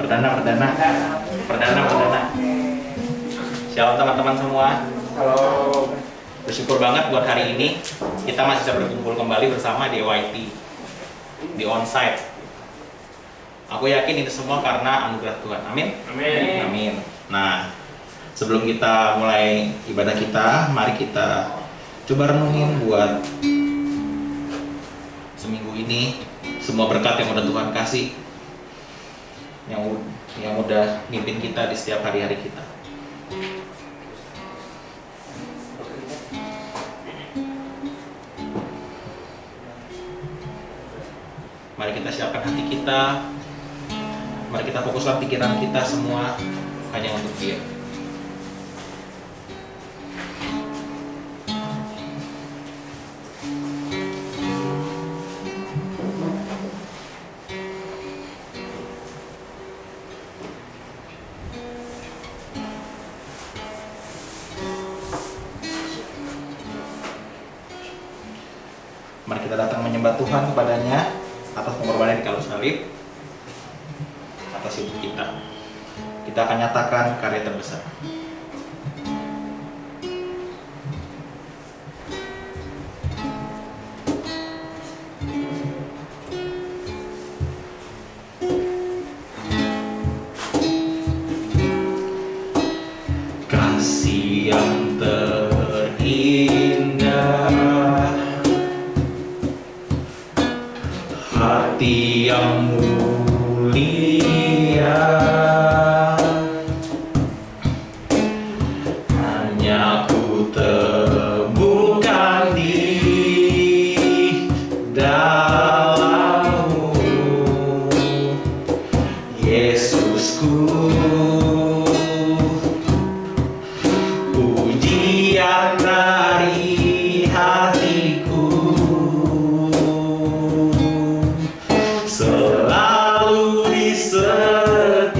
Perdana. Shalom teman-teman semua. Halo. Bersyukur banget buat hari ini kita masih bisa berkumpul kembali bersama di EYT, di onsite. Aku yakin ini semua karena anugerah Tuhan. Amin. Amin. Nah, sebelum kita mulai ibadah kita, mari kita coba renungin buat seminggu ini semua berkat yang udah Tuhan kasih, yang udah mimpin kita di setiap hari-hari kita. Mari kita siapkan hati kita, mari kita fokuskan pikiran kita semua hanya untuk Dia. Mari kita datang menyembah Tuhan kepadanya atas pengorbanan di kayu salib, atas hidup kita. Kita akan nyatakan karya terbesar. Kasih yang terindah, hati yang mulia, hanya ku temukan di dalam-Mu, Yesusku. Pujian dari hatiku selalu di setiap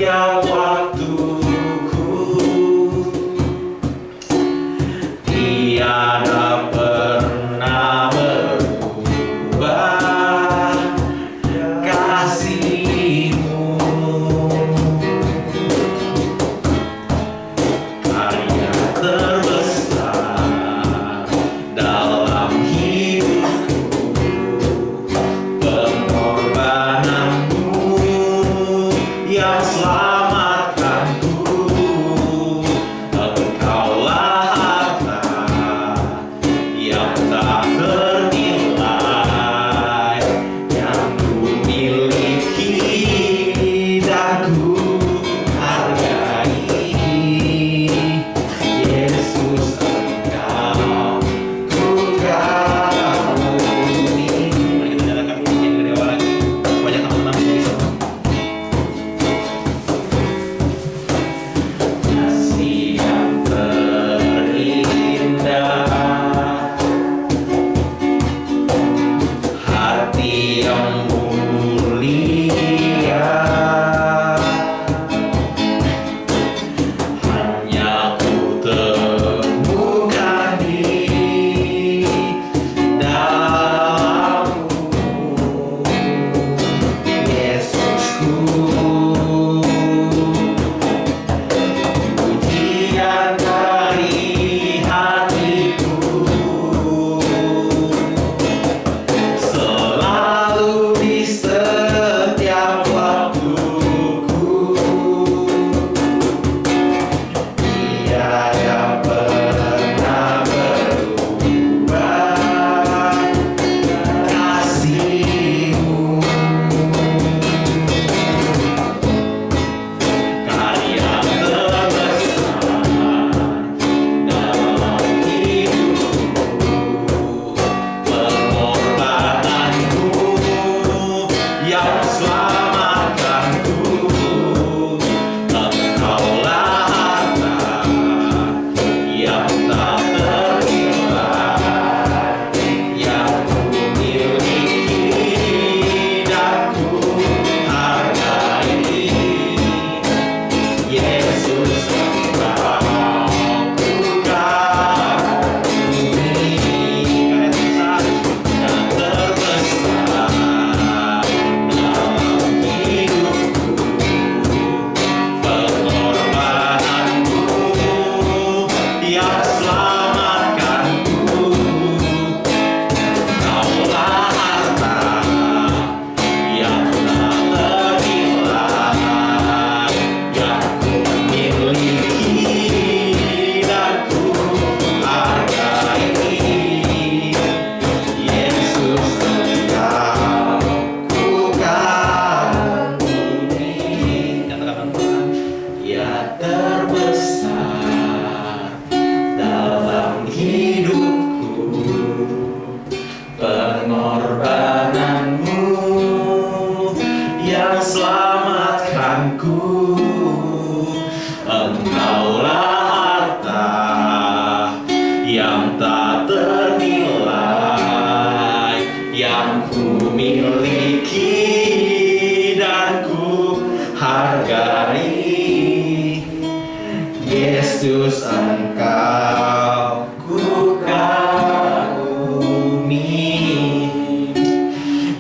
Yesus Engkau ku kagumi,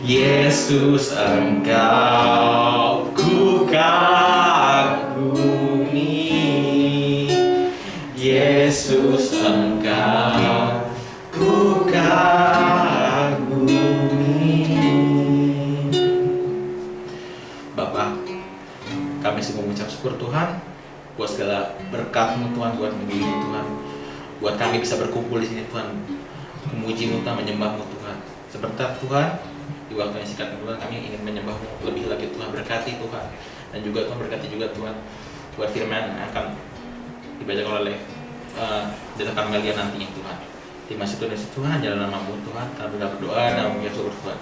Yesus Engkau ku kagumi, Yesus Engkau ku kagumi. Bapak, kami semua mengucap syukur Tuhan buat segala berkat-Mu Tuhan, buat negeri ini Tuhan, buat kami bisa berkumpul di sini Tuhan, memuji-Mu Tuhan, menyembah-Mu Tuhan. Sebentar Tuhan, di waktu yang singkat Tuhan, kami ingin menyembah-Mu lebih lagi Tuhan. Berkati Tuhan, dan juga Tuhan berkati juga Tuhan buat firman yang akan dibacakan oleh Dr. Melia nantinya Tuhan. Terima kasih Tuhan, jalan nama-Mu Tuhan, kami berdoa dan mengucap syukur Tuhan.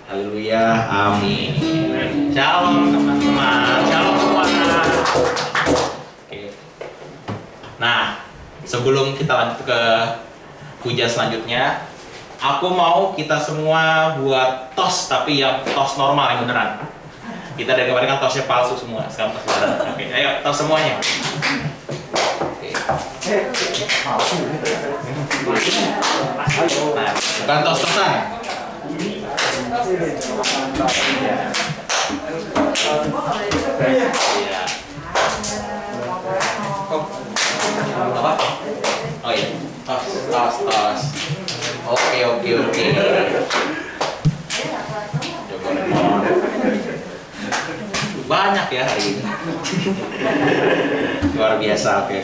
Haleluya, amin. Shalom teman-teman, shalom semua. Nah, sebelum kita lanjut ke pujian selanjutnya, aku mau kita semua buat tos, tapi yang tos normal yang beneran. Kita dari kemarin kan tosnya palsu semua, sekarang tos beneran. Oke, ayo tos semuanya. Oke. Nah, bukan tos-tosan. Iya. Apa? Oh iya, tos. Oke. Banyak ya hari ini. Luar biasa, oke.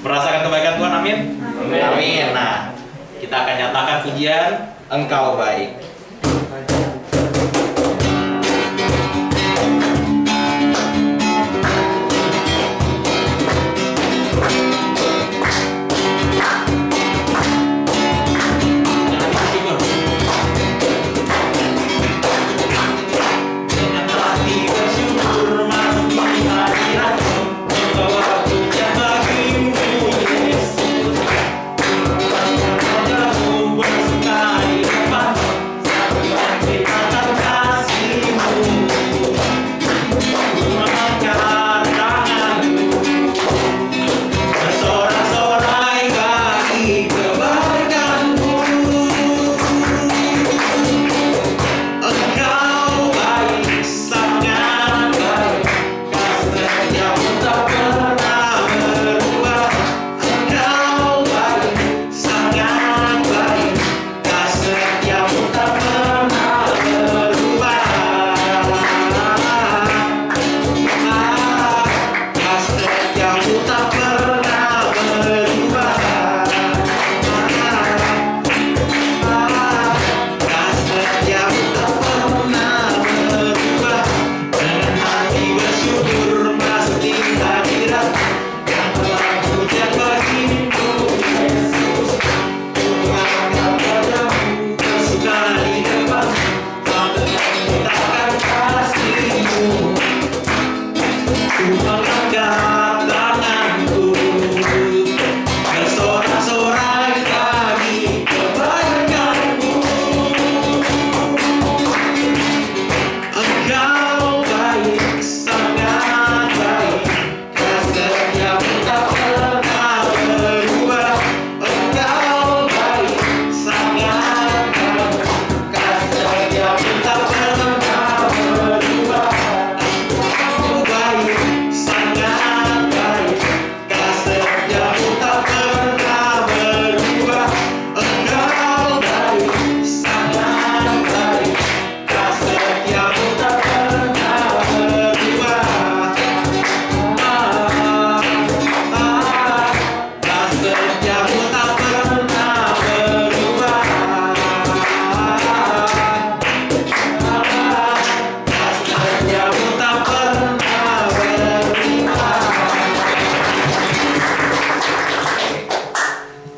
Merasakan kebaikan Tuhan, amin. Amin. Nah, kita akan nyatakan pujian Engkau baik.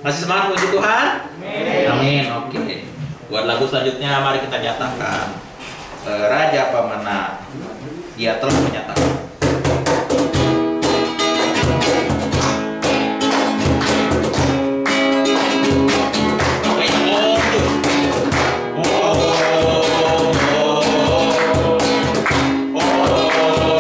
Masih semangat puji Tuhan? Amin. Oke. Buat lagu selanjutnya mari kita nyatakan Raja Pemenang. Dia telah menyatakan. Oh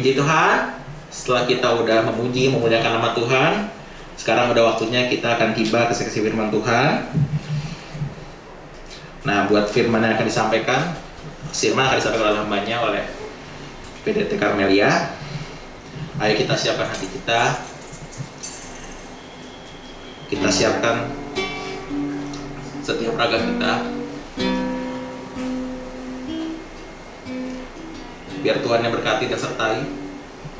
Puji Tuhan, setelah kita udah memuji, memuliakan nama Tuhan, sekarang udah waktunya kita akan tiba ke seksi firman Tuhan. Nah, buat firman yang akan disampaikan, firman akan disampaikan oleh hambanya, oleh PDT Karmelia. Ayo kita siapkan hati kita. Kita siapkan setiap raga kita. Biar Tuhan yang berkati dan sertai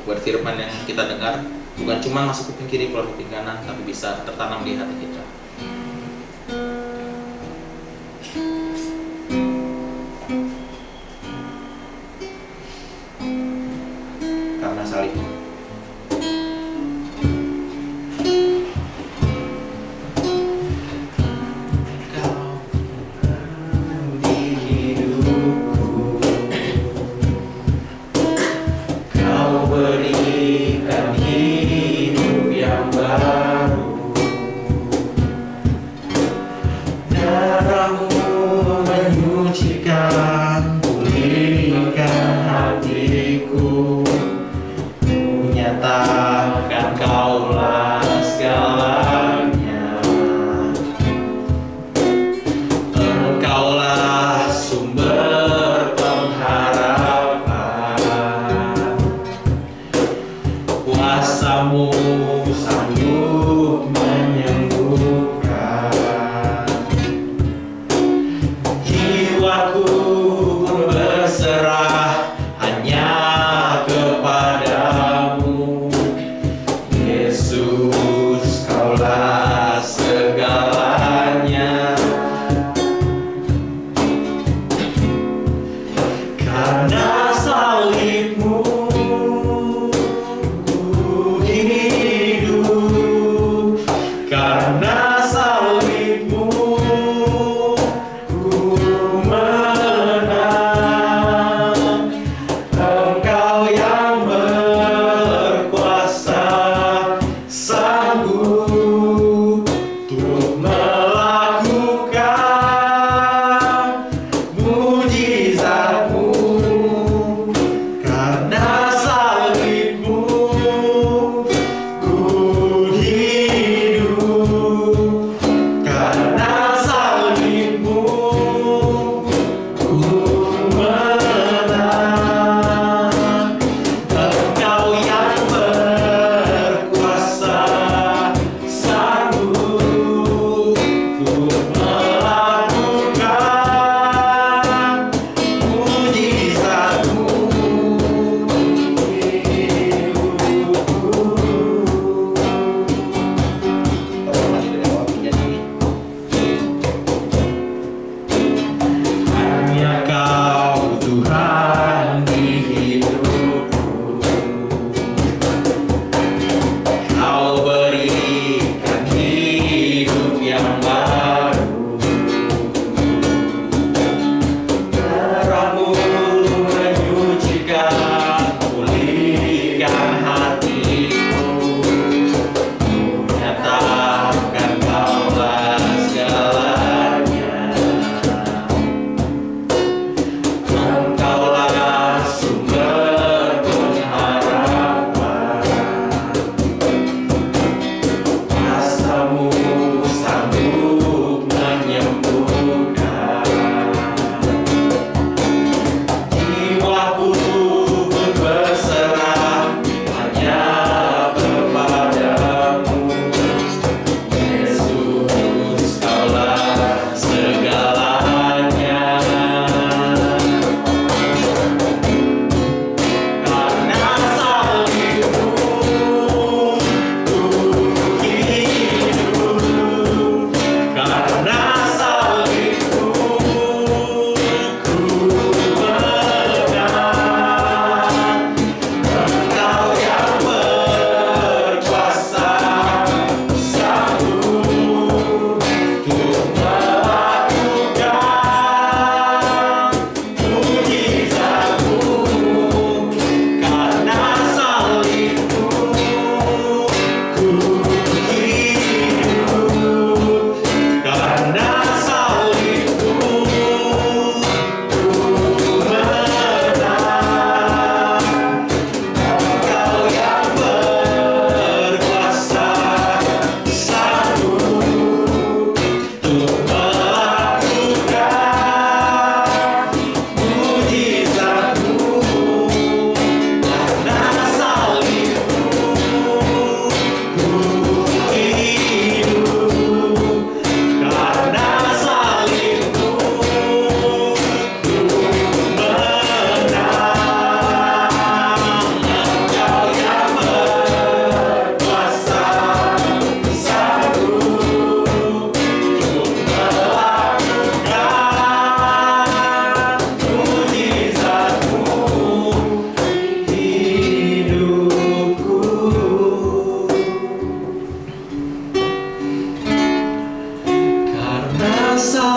buat firman yang kita dengar bukan cuma masuk kuping kiri keluar kuping kanan, tapi bisa tertanam di hati kita. Karena salib.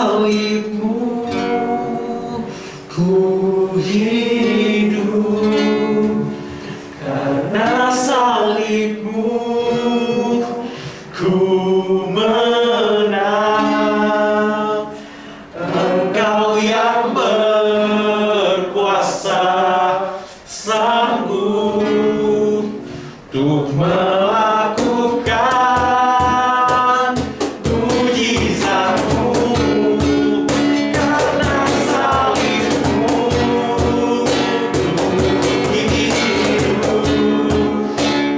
salibmu ku hidup, karena salibmu ku menang. Engkau yang berkuasa sanggup untuk melakukan mujizatmu, karena salibmu ku hidup,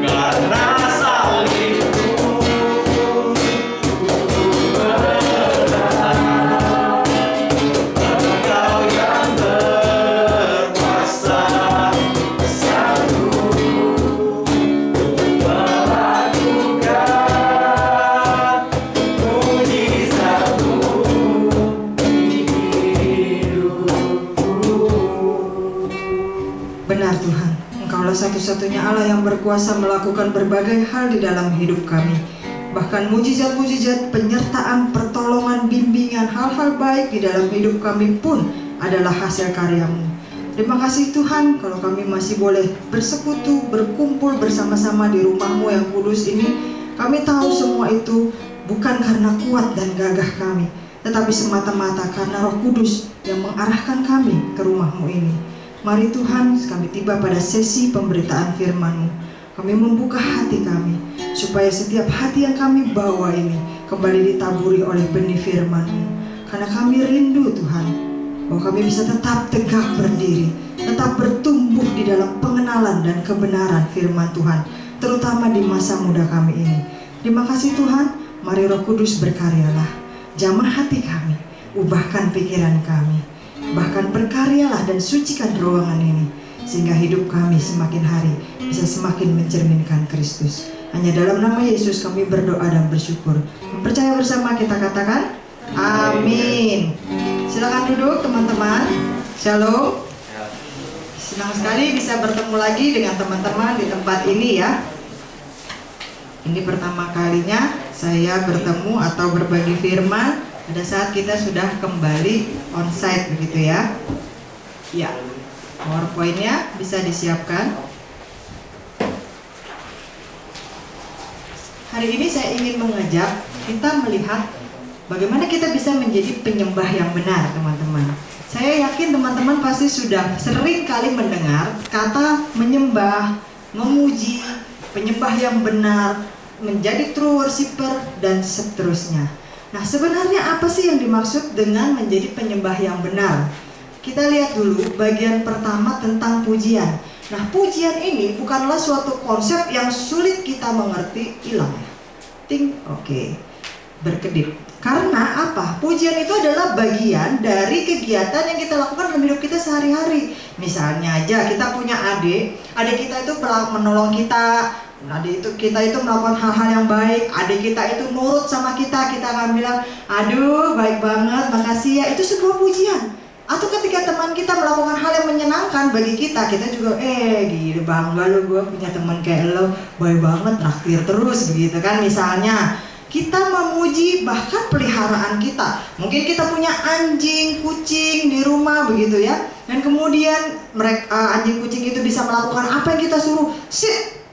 karena salibmu ku menang. Engkau yang berkuasa sanggup melakukan mujizatmu di hidupku. Benar Tuhan, Engkaulah satu-satunya Allah yang berkuasa melakukan berbagai hal di dalam hidup kami. Bahkan mujizat-mujizat, penyertaan, pertolongan, bimbingan, hal-hal baik di dalam hidup kami pun adalah hasil karya-Mu. Terima kasih Tuhan kalau kami masih boleh bersekutu, berkumpul bersama-sama di rumah-Mu yang kudus ini. Kami tahu semua itu bukan karena kuat dan gagah kami, tetapi semata-mata karena Roh Kudus yang mengarahkan kami ke rumah-Mu ini. Mari Tuhan, kami tiba pada sesi pemberitaan firman-Mu. Kami membuka hati kami, supaya setiap hati yang kami bawa ini kembali ditaburi oleh benih firman-Mu. Karena kami rindu Tuhan, bahwa kami bisa tetap tegak berdiri, tetap bertumbuh di dalam pengenalan dan kebenaran firman Tuhan, terutama di masa muda kami ini. Terima kasih Tuhan, mari Roh Kudus berkaryalah, jamah hati kami, ubahkan pikiran kami, bahkan berkaryalah dan sucikan ruangan ini, sehingga hidup kami semakin hari bisa semakin mencerminkan Kristus. Hanya dalam nama Yesus kami berdoa dan bersyukur. Percaya bersama kita katakan, amin. Silakan duduk teman-teman. Shalom. Senang sekali bisa bertemu lagi dengan teman-teman di tempat ini ya. Ini pertama kalinya saya bertemu atau berbagi firman pada saat kita sudah kembali onsite begitu ya. Ya, PowerPoint-nya bisa disiapkan. Hari ini saya ingin mengajak kita melihat bagaimana kita bisa menjadi penyembah yang benar, teman-teman. Saya yakin teman-teman pasti sudah sering kali mendengar kata menyembah, memuji, penyembah yang benar, menjadi true worshiper, dan seterusnya. Nah, sebenarnya apa sih yang dimaksud dengan menjadi penyembah yang benar? Kita lihat dulu bagian pertama tentang pujian. Nah, pujian ini bukanlah suatu konsep yang sulit kita mengerti. Hilang ya? Oke. Berkedip. Karena apa? Pujian itu adalah bagian dari kegiatan yang kita lakukan dalam hidup kita sehari-hari. Misalnya aja kita punya adik kita itu menolong kita, kita itu melakukan hal-hal yang baik, adik kita itu nurut sama kita akan bilang, aduh baik banget, makasih ya. Itu sebuah pujian. Atau ketika teman kita melakukan hal yang menyenangkan bagi kita juga gila bangga lo, gue punya teman kayak lo, baik banget, traktir terus begitu kan. Misalnya kita memuji bahkan peliharaan kita. Mungkin kita punya anjing, kucing di rumah begitu ya. Dan kemudian mereka anjing kucing itu bisa melakukan apa yang kita suruh. Sit,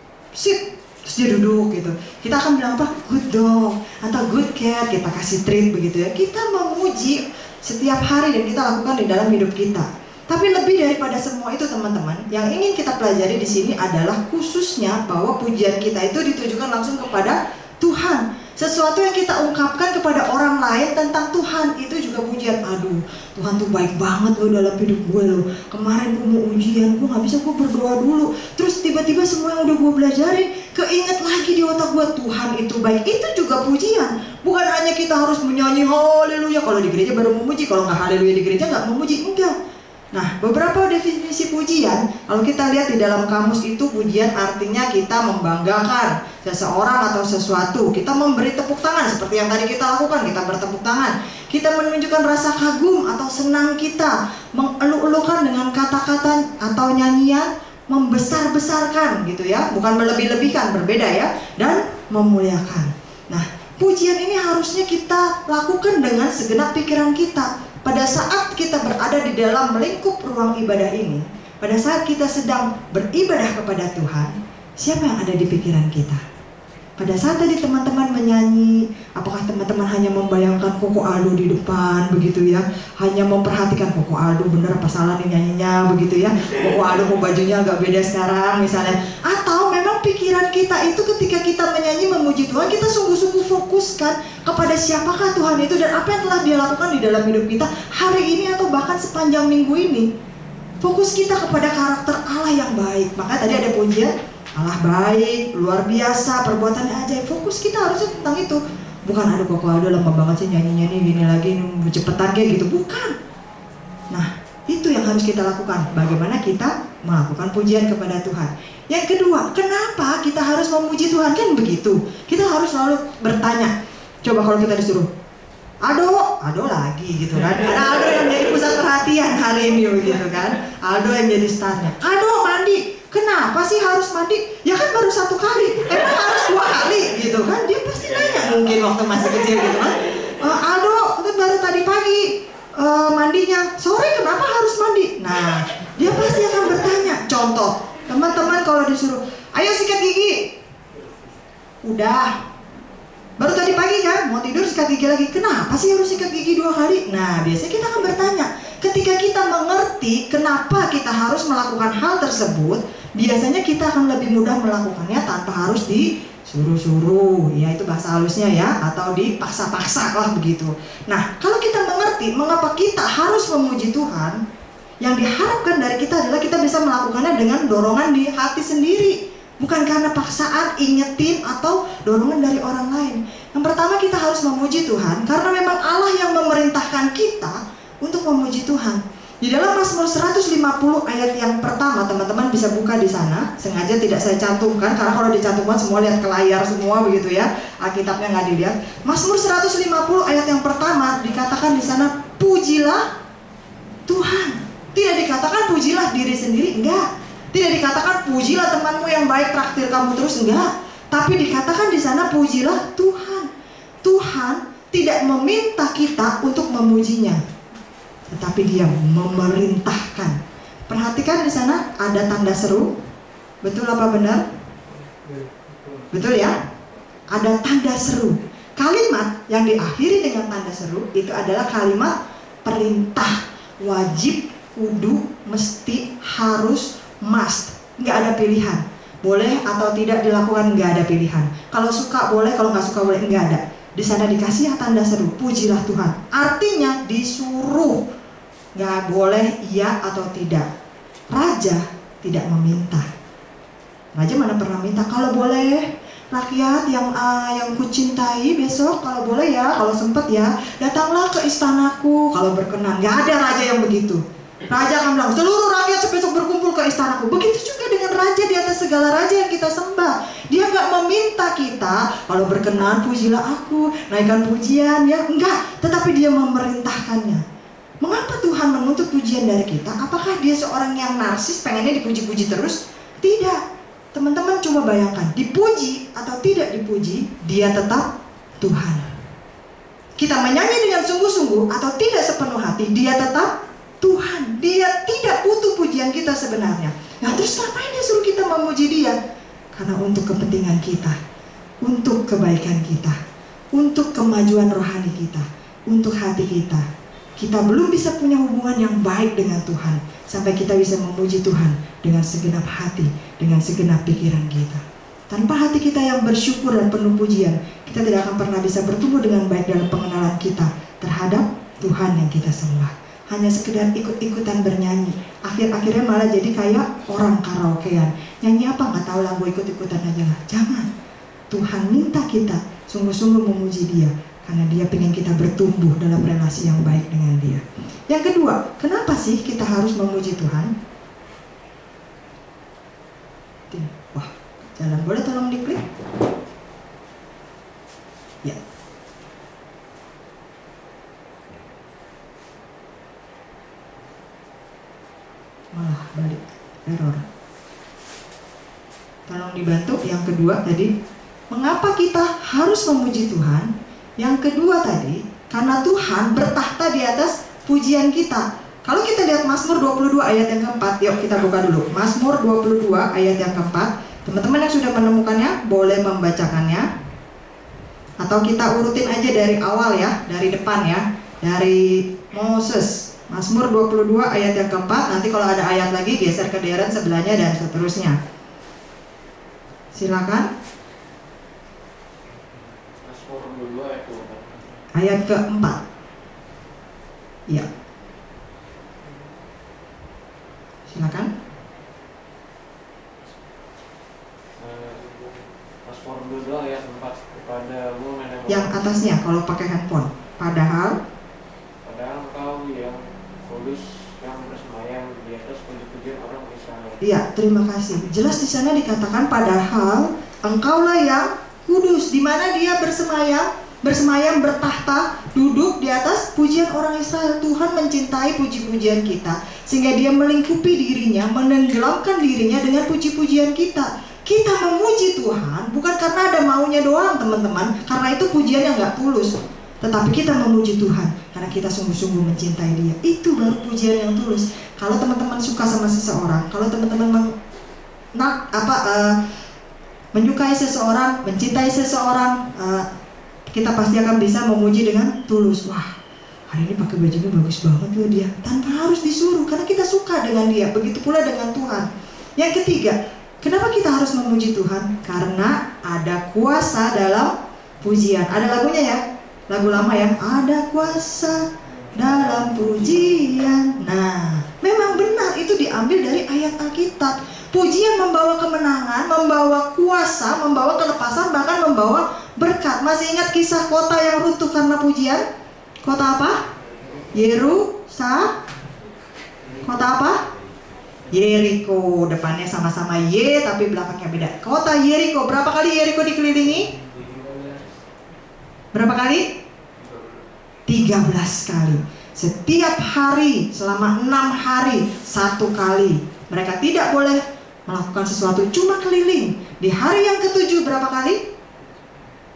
terus dia duduk gitu. Kita akan bilang apa? Good dog atau good cat, kita kasih treat begitu ya. Kita memuji setiap hari dan kita lakukan di dalam hidup kita. Tapi lebih daripada semua itu teman-teman, yang ingin kita pelajari di sini adalah khususnya bahwa pujian kita itu ditujukan langsung kepada Tuhan. Sesuatu yang kita ungkapkan kepada orang lain tentang Tuhan itu juga pujian. Aduh, Tuhan tuh baik banget loh dalam hidup gue loh. Kemarin gue mau ujian, gue gak bisa, gue berdoa dulu. Terus tiba-tiba semua yang udah gue belajarin keinget lagi di otak gue, Tuhan itu baik. Itu juga pujian. Bukan hanya kita harus menyanyi haleluya kalau di gereja baru memuji, kalau nggak haleluya di gereja nggak memuji, enggak. Nah, beberapa definisi pujian, kalau kita lihat di dalam kamus itu, pujian artinya kita membanggakan seseorang atau sesuatu. Kita memberi tepuk tangan seperti yang tadi kita lakukan, kita bertepuk tangan. Kita menunjukkan rasa kagum atau senang kita, mengeluk-elukan dengan kata-kata atau nyanyian, membesar-besarkan gitu ya, bukan melebih-lebihkan, berbeda ya, dan memuliakan. Nah, Pujian ini harusnya kita lakukan dengan segenap pikiran kita. Pada saat kita berada di dalam lingkup ruang ibadah ini, pada saat kita sedang beribadah kepada Tuhan, siapa yang ada di pikiran kita? Pada saat tadi teman-teman menyanyi, apakah teman-teman hanya membayangkan Koko Aldo di depan begitu ya? Hanya memperhatikan Koko Aldo bener apa salah nih nyanyinya begitu ya? Koko Aldo kok bajunya agak beda sekarang misalnya. Atau memang pikiran kita itu ketika kita menyanyi memuji Tuhan, kita sungguh-sungguh fokuskan kepada siapakah Tuhan itu dan apa yang telah Dia lakukan di dalam hidup kita hari ini atau bahkan sepanjang minggu ini. Fokus kita kepada karakter Allah yang baik. Maka tadi ada pujian, Allah baik, luar biasa, perbuatannya ajaib. Fokus kita harusnya tentang itu. Bukan aduh Koko Aldo lama banget sih nyanyi-nyanyi gini lagi, cepetan kayak gitu. Bukan. Nah, itu yang harus kita lakukan. Bagaimana kita melakukan pujian kepada Tuhan. Yang kedua, kenapa kita harus memuji Tuhan? Kan begitu. Kita harus selalu bertanya. Coba kalau kita disuruh Aldo lagi gitu kan. Ada Aldo yang jadi pusat perhatian hari ini gitu kan. Aldo yang jadi starnya. Aldo mandi. Kenapa sih harus mandi? Ya kan baru 1 kali. Emang harus 2 kali gitu kan? Dia pasti nanya mungkin waktu masih kecil gitu kan. Aldo itu baru tadi pagi mandinya. Sore kenapa harus mandi? Nah, dia pasti akan bertanya. Contoh, teman-teman kalau disuruh, ayo sikat gigi. Udah. Baru tadi pagi kan, mau tidur sikat gigi lagi. Kenapa sih harus sikat gigi 2 kali? Nah, biasanya kita akan bertanya. Ketika kita mengerti kenapa kita harus melakukan hal tersebut, biasanya kita akan lebih mudah melakukannya tanpa harus disuruh-suruh. Ya, itu bahasa halusnya ya, atau dipaksa-paksa lah begitu. Nah, kalau kita mengerti mengapa kita harus memuji Tuhan, yang diharapkan dari kita adalah kita bisa melakukannya dengan dorongan di hati sendiri. Bukan karena paksaan, ingetin, atau dorongan dari orang lain. Yang pertama kita harus memuji Tuhan karena memang Allah yang memerintahkan kita untuk memuji Tuhan. Di dalam Mazmur 150 ayat yang pertama, teman-teman bisa buka di sana. Sengaja tidak saya cantumkan karena kalau dicantumkan semua lihat ke layar semua begitu ya. Alkitabnya nggak dilihat. Mazmur 150 ayat yang pertama dikatakan di sana, pujilah Tuhan. Tidak dikatakan pujilah diri sendiri, enggak. Tidak dikatakan pujilah temanmu yang baik traktir kamu terus, enggak. Tapi dikatakan di sana pujilah Tuhan. Tuhan tidak meminta kita untuk memujinya, tetapi Dia memerintahkan. Perhatikan di sana ada tanda seru. Betul apa benar? Betul ya? Ada tanda seru. Kalimat yang diakhiri dengan tanda seru itu adalah kalimat perintah. Wajib, kudu, mesti, harus, must. Nggak ada pilihan. Boleh atau tidak dilakukan, nggak ada pilihan. Kalau suka boleh, kalau nggak suka boleh, nggak ada. Di sana dikasih tanda seru, pujilah Tuhan. Artinya disuruh. Nggak boleh iya atau tidak. Raja tidak meminta. Raja mana pernah minta? Kalau boleh, rakyat yang kucintai besok, kalau boleh ya, kalau sempat ya, datanglah ke istanaku kalau berkenan. Nggak ada raja yang begitu. Raja akan bilang, seluruh rakyat besok berkumpul ke istanaku. Begitu juga dengan raja di atas segala raja yang kita sembah. Dia nggak meminta kita, kalau berkenan pujilah aku, naikkan pujian ya, enggak. Tetapi Dia memerintahkannya. Mengapa Tuhan menuntut pujian dari kita? Apakah Dia seorang yang narsis, pengennya dipuji-puji terus? Tidak. Teman-teman coba bayangkan, dipuji atau tidak dipuji, Dia tetap Tuhan. Kita menyanyi dengan sungguh-sungguh atau tidak sepenuh hati, Dia tetap Tuhan. Dia tidak butuh pujian kita sebenarnya. Nah, terus ngapain Dia suruh kita memuji Dia? Karena untuk kepentingan kita, untuk kebaikan kita, untuk kemajuan rohani kita, untuk hati kita. Kita belum bisa punya hubungan yang baik dengan Tuhan sampai kita bisa memuji Tuhan dengan segenap hati, dengan segenap pikiran kita. Tanpa hati kita yang bersyukur dan penuh pujian, kita tidak akan pernah bisa bertumbuh dengan baik dalam pengenalan kita terhadap Tuhan yang kita sembah. Hanya sekedar ikut-ikutan bernyanyi, akhir-akhirnya malah jadi kayak orang karaokean. Nyanyi apa nggak tahu, lagu ikut-ikutan aja lah. Jangan. Tuhan minta kita sungguh-sungguh memuji Dia karena Dia pengen kita bertumbuh dalam relasi yang baik dengan Dia. Yang kedua, kenapa sih kita harus memuji Tuhan? Wah, jalan boleh tolong diklik? Ya. Malah balik error. Tolong dibantu. Yang kedua tadi Mengapa kita harus memuji Tuhan? Yang kedua tadi, karena Tuhan bertahta di atas pujian kita. Kalau kita lihat Mazmur 22 ayat yang keempat, yuk kita buka dulu. Mazmur 22 ayat yang keempat. Teman-teman yang sudah menemukannya boleh membacakannya. Atau kita urutin aja dari awal ya, dari depan ya. Dari Moses. Mazmur 22 ayat yang keempat. Nanti kalau ada ayat lagi geser ke Darren sebelahnya dan seterusnya. Silakan. Mazmur 22 ayat 24. Ayat keempat. Ya. Silakan. Mazmur 22 ayat 4. Kepadamu nenek Yang atasnya kalau pakai handphone. Padahal engkau yang kudus yang bersemayam di atas puji-pujian orang Israel. iya, terima kasih. Jelas di sana dikatakan padahal engkaulah yang kudus, di mana dia bersemayam bertahta, duduk di atas pujian orang Israel. Tuhan mencintai puji-pujian kita, sehingga dia melingkupi dirinya, menenggelamkan dirinya dengan puji-pujian kita. Kita memuji Tuhan bukan karena ada maunya doang teman-teman, karena itu pujian yang gak tulus. Tetapi kita memuji Tuhan karena kita sungguh-sungguh mencintai Dia. Itu baru pujian yang tulus. Kalau teman-teman suka sama seseorang, kalau teman-teman menyukai seseorang, mencintai seseorang, kita pasti akan bisa memuji dengan tulus. Wah, hari ini pakai bajunya bagus banget loh dia, tanpa harus disuruh, karena kita suka dengan dia. Begitu pula dengan Tuhan. Yang ketiga, kenapa kita harus memuji Tuhan? Karena ada kuasa dalam pujian. Ada lagunya ya, lagu lama ya, ada kuasa dalam pujian. Nah, memang benar itu diambil dari ayat Alkitab. Pujian membawa kemenangan, membawa kuasa, membawa kelepasan, bahkan membawa berkat. Masih ingat kisah kota yang runtuh karena pujian? Kota apa? Kota apa? Yeriko. Depannya sama-sama Y tapi belakangnya beda. Kota Yeriko. Berapa kali Yeriko dikelilingi? Berapa kali? 13 kali. Setiap hari selama 6 hari 1 kali. Mereka tidak boleh melakukan sesuatu, cuma keliling. Di hari yang ke-7 berapa kali?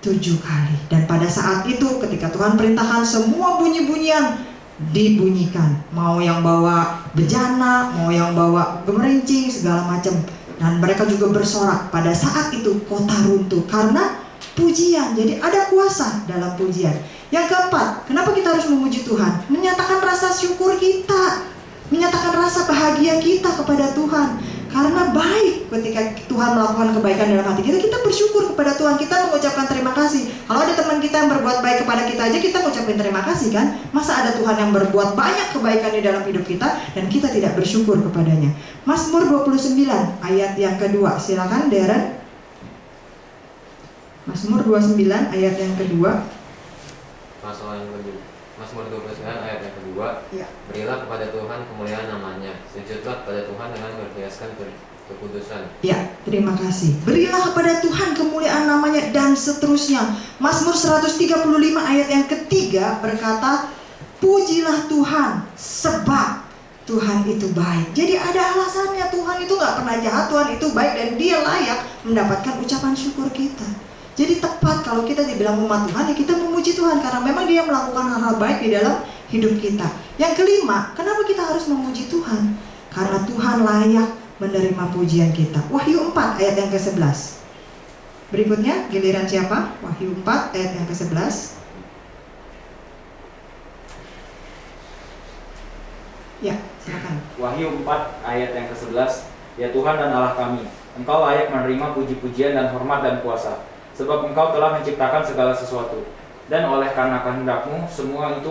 7 kali. Dan pada saat itu ketika Tuhan perintahkan semua bunyi-bunyian dibunyikan. Mau yang bawa bejana, mau yang bawa gemerincing, segala macam. Dan mereka juga bersorak. Pada saat itu kota runtuh karena pujian. Jadi ada kuasa dalam pujian. Yang keempat, kenapa kita harus memuji Tuhan? Menyatakan rasa syukur kita, menyatakan rasa bahagia kita kepada Tuhan. Karena baik ketika Tuhan melakukan kebaikan dalam hati kita, kita bersyukur kepada Tuhan, kita mengucapkan terima kasih. Kalau ada teman kita yang berbuat baik kepada kita aja, kita mengucapkan terima kasih kan? Masa ada Tuhan yang berbuat banyak kebaikan di dalam hidup kita dan kita tidak bersyukur kepadanya? Mazmur 29 ayat yang kedua, silakan Darren. Mazmur 29 ayat yang kedua. Mazmur 29 ayat yang kedua. Ya. Berilah kepada Tuhan kemuliaan namanya, sujudlah kepada Tuhan dengan berhiaskan kekudusan. Ya, terima kasih. Berilah kepada Tuhan kemuliaan namanya dan seterusnya. Mazmur 135 ayat yang ketiga berkata, pujilah Tuhan sebab Tuhan itu baik. Jadi ada alasannya, Tuhan itu gak pernah jahat, Tuhan itu baik dan Dia layak mendapatkan ucapan syukur kita. Jadi tepat kalau kita dibilang umat Tuhan, ya kita memuji Tuhan karena memang Dia melakukan hal-hal baik di dalam hidup kita. Yang kelima, kenapa kita harus memuji Tuhan? Karena Tuhan layak menerima pujian kita. Wahyu 4 ayat yang ke-11. Berikutnya giliran siapa? Wahyu 4 ayat yang ke-11. Ya, silakan. Wahyu 4 ayat yang ke-11. Ya Tuhan dan Allah kami, Engkau layak menerima puji-pujian dan hormat dan kuasa, sebab Engkau telah menciptakan segala sesuatu, dan oleh karena kehendak-Mu semua itu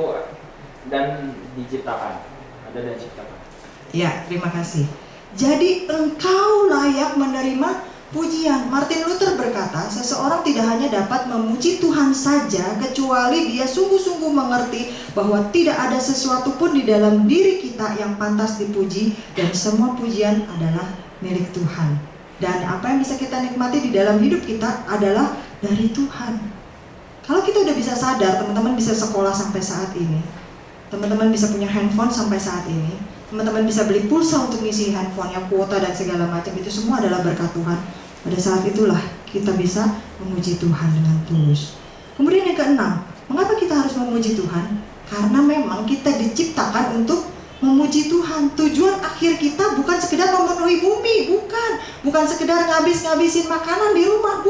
dan diciptakan, ada dan diciptakan. Ya, terima kasih. Jadi engkau layak menerima pujian. Martin Luther berkata, seseorang tidak hanya dapat memuji Tuhan saja, kecuali dia sungguh-sungguh mengerti bahwa tidak ada sesuatu pun di dalam diri kita yang pantas dipuji, dan semua pujian adalah milik Tuhan. Dan apa yang bisa kita nikmati di dalam hidup kita adalah dari Tuhan. Kalau kita udah bisa sadar, teman-teman bisa sekolah sampai saat ini, teman-teman bisa punya handphone sampai saat ini, teman-teman bisa beli pulsa untuk ngisi handphonenya, kuota dan segala macam, itu semua adalah berkat Tuhan. Pada saat itulah kita bisa memuji Tuhan dengan tulus. Kemudian yang keenam, mengapa kita harus memuji Tuhan? Karena memang kita diciptakan untuk memuji Tuhan. Tujuan akhir kita bukan sekedar memenuhi bumi, bukan sekedar ngabisin makanan di rumah,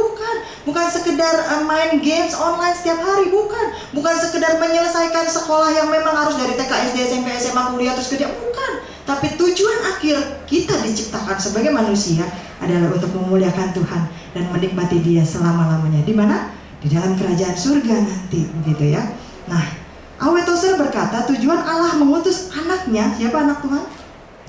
bukan sekedar main games online setiap hari, bukan sekedar menyelesaikan sekolah yang memang harus dari TK, SD, SMP, SMA, kuliah terus kerja, bukan. Tapi tujuan akhir kita diciptakan sebagai manusia adalah untuk memuliakan Tuhan dan menikmati Dia selama-lamanya. Di mana? Di dalam kerajaan surga nanti, begitu ya. Nah, A.W. Tozer berkata, tujuan Allah mengutus anaknya, siapa anak Tuhan?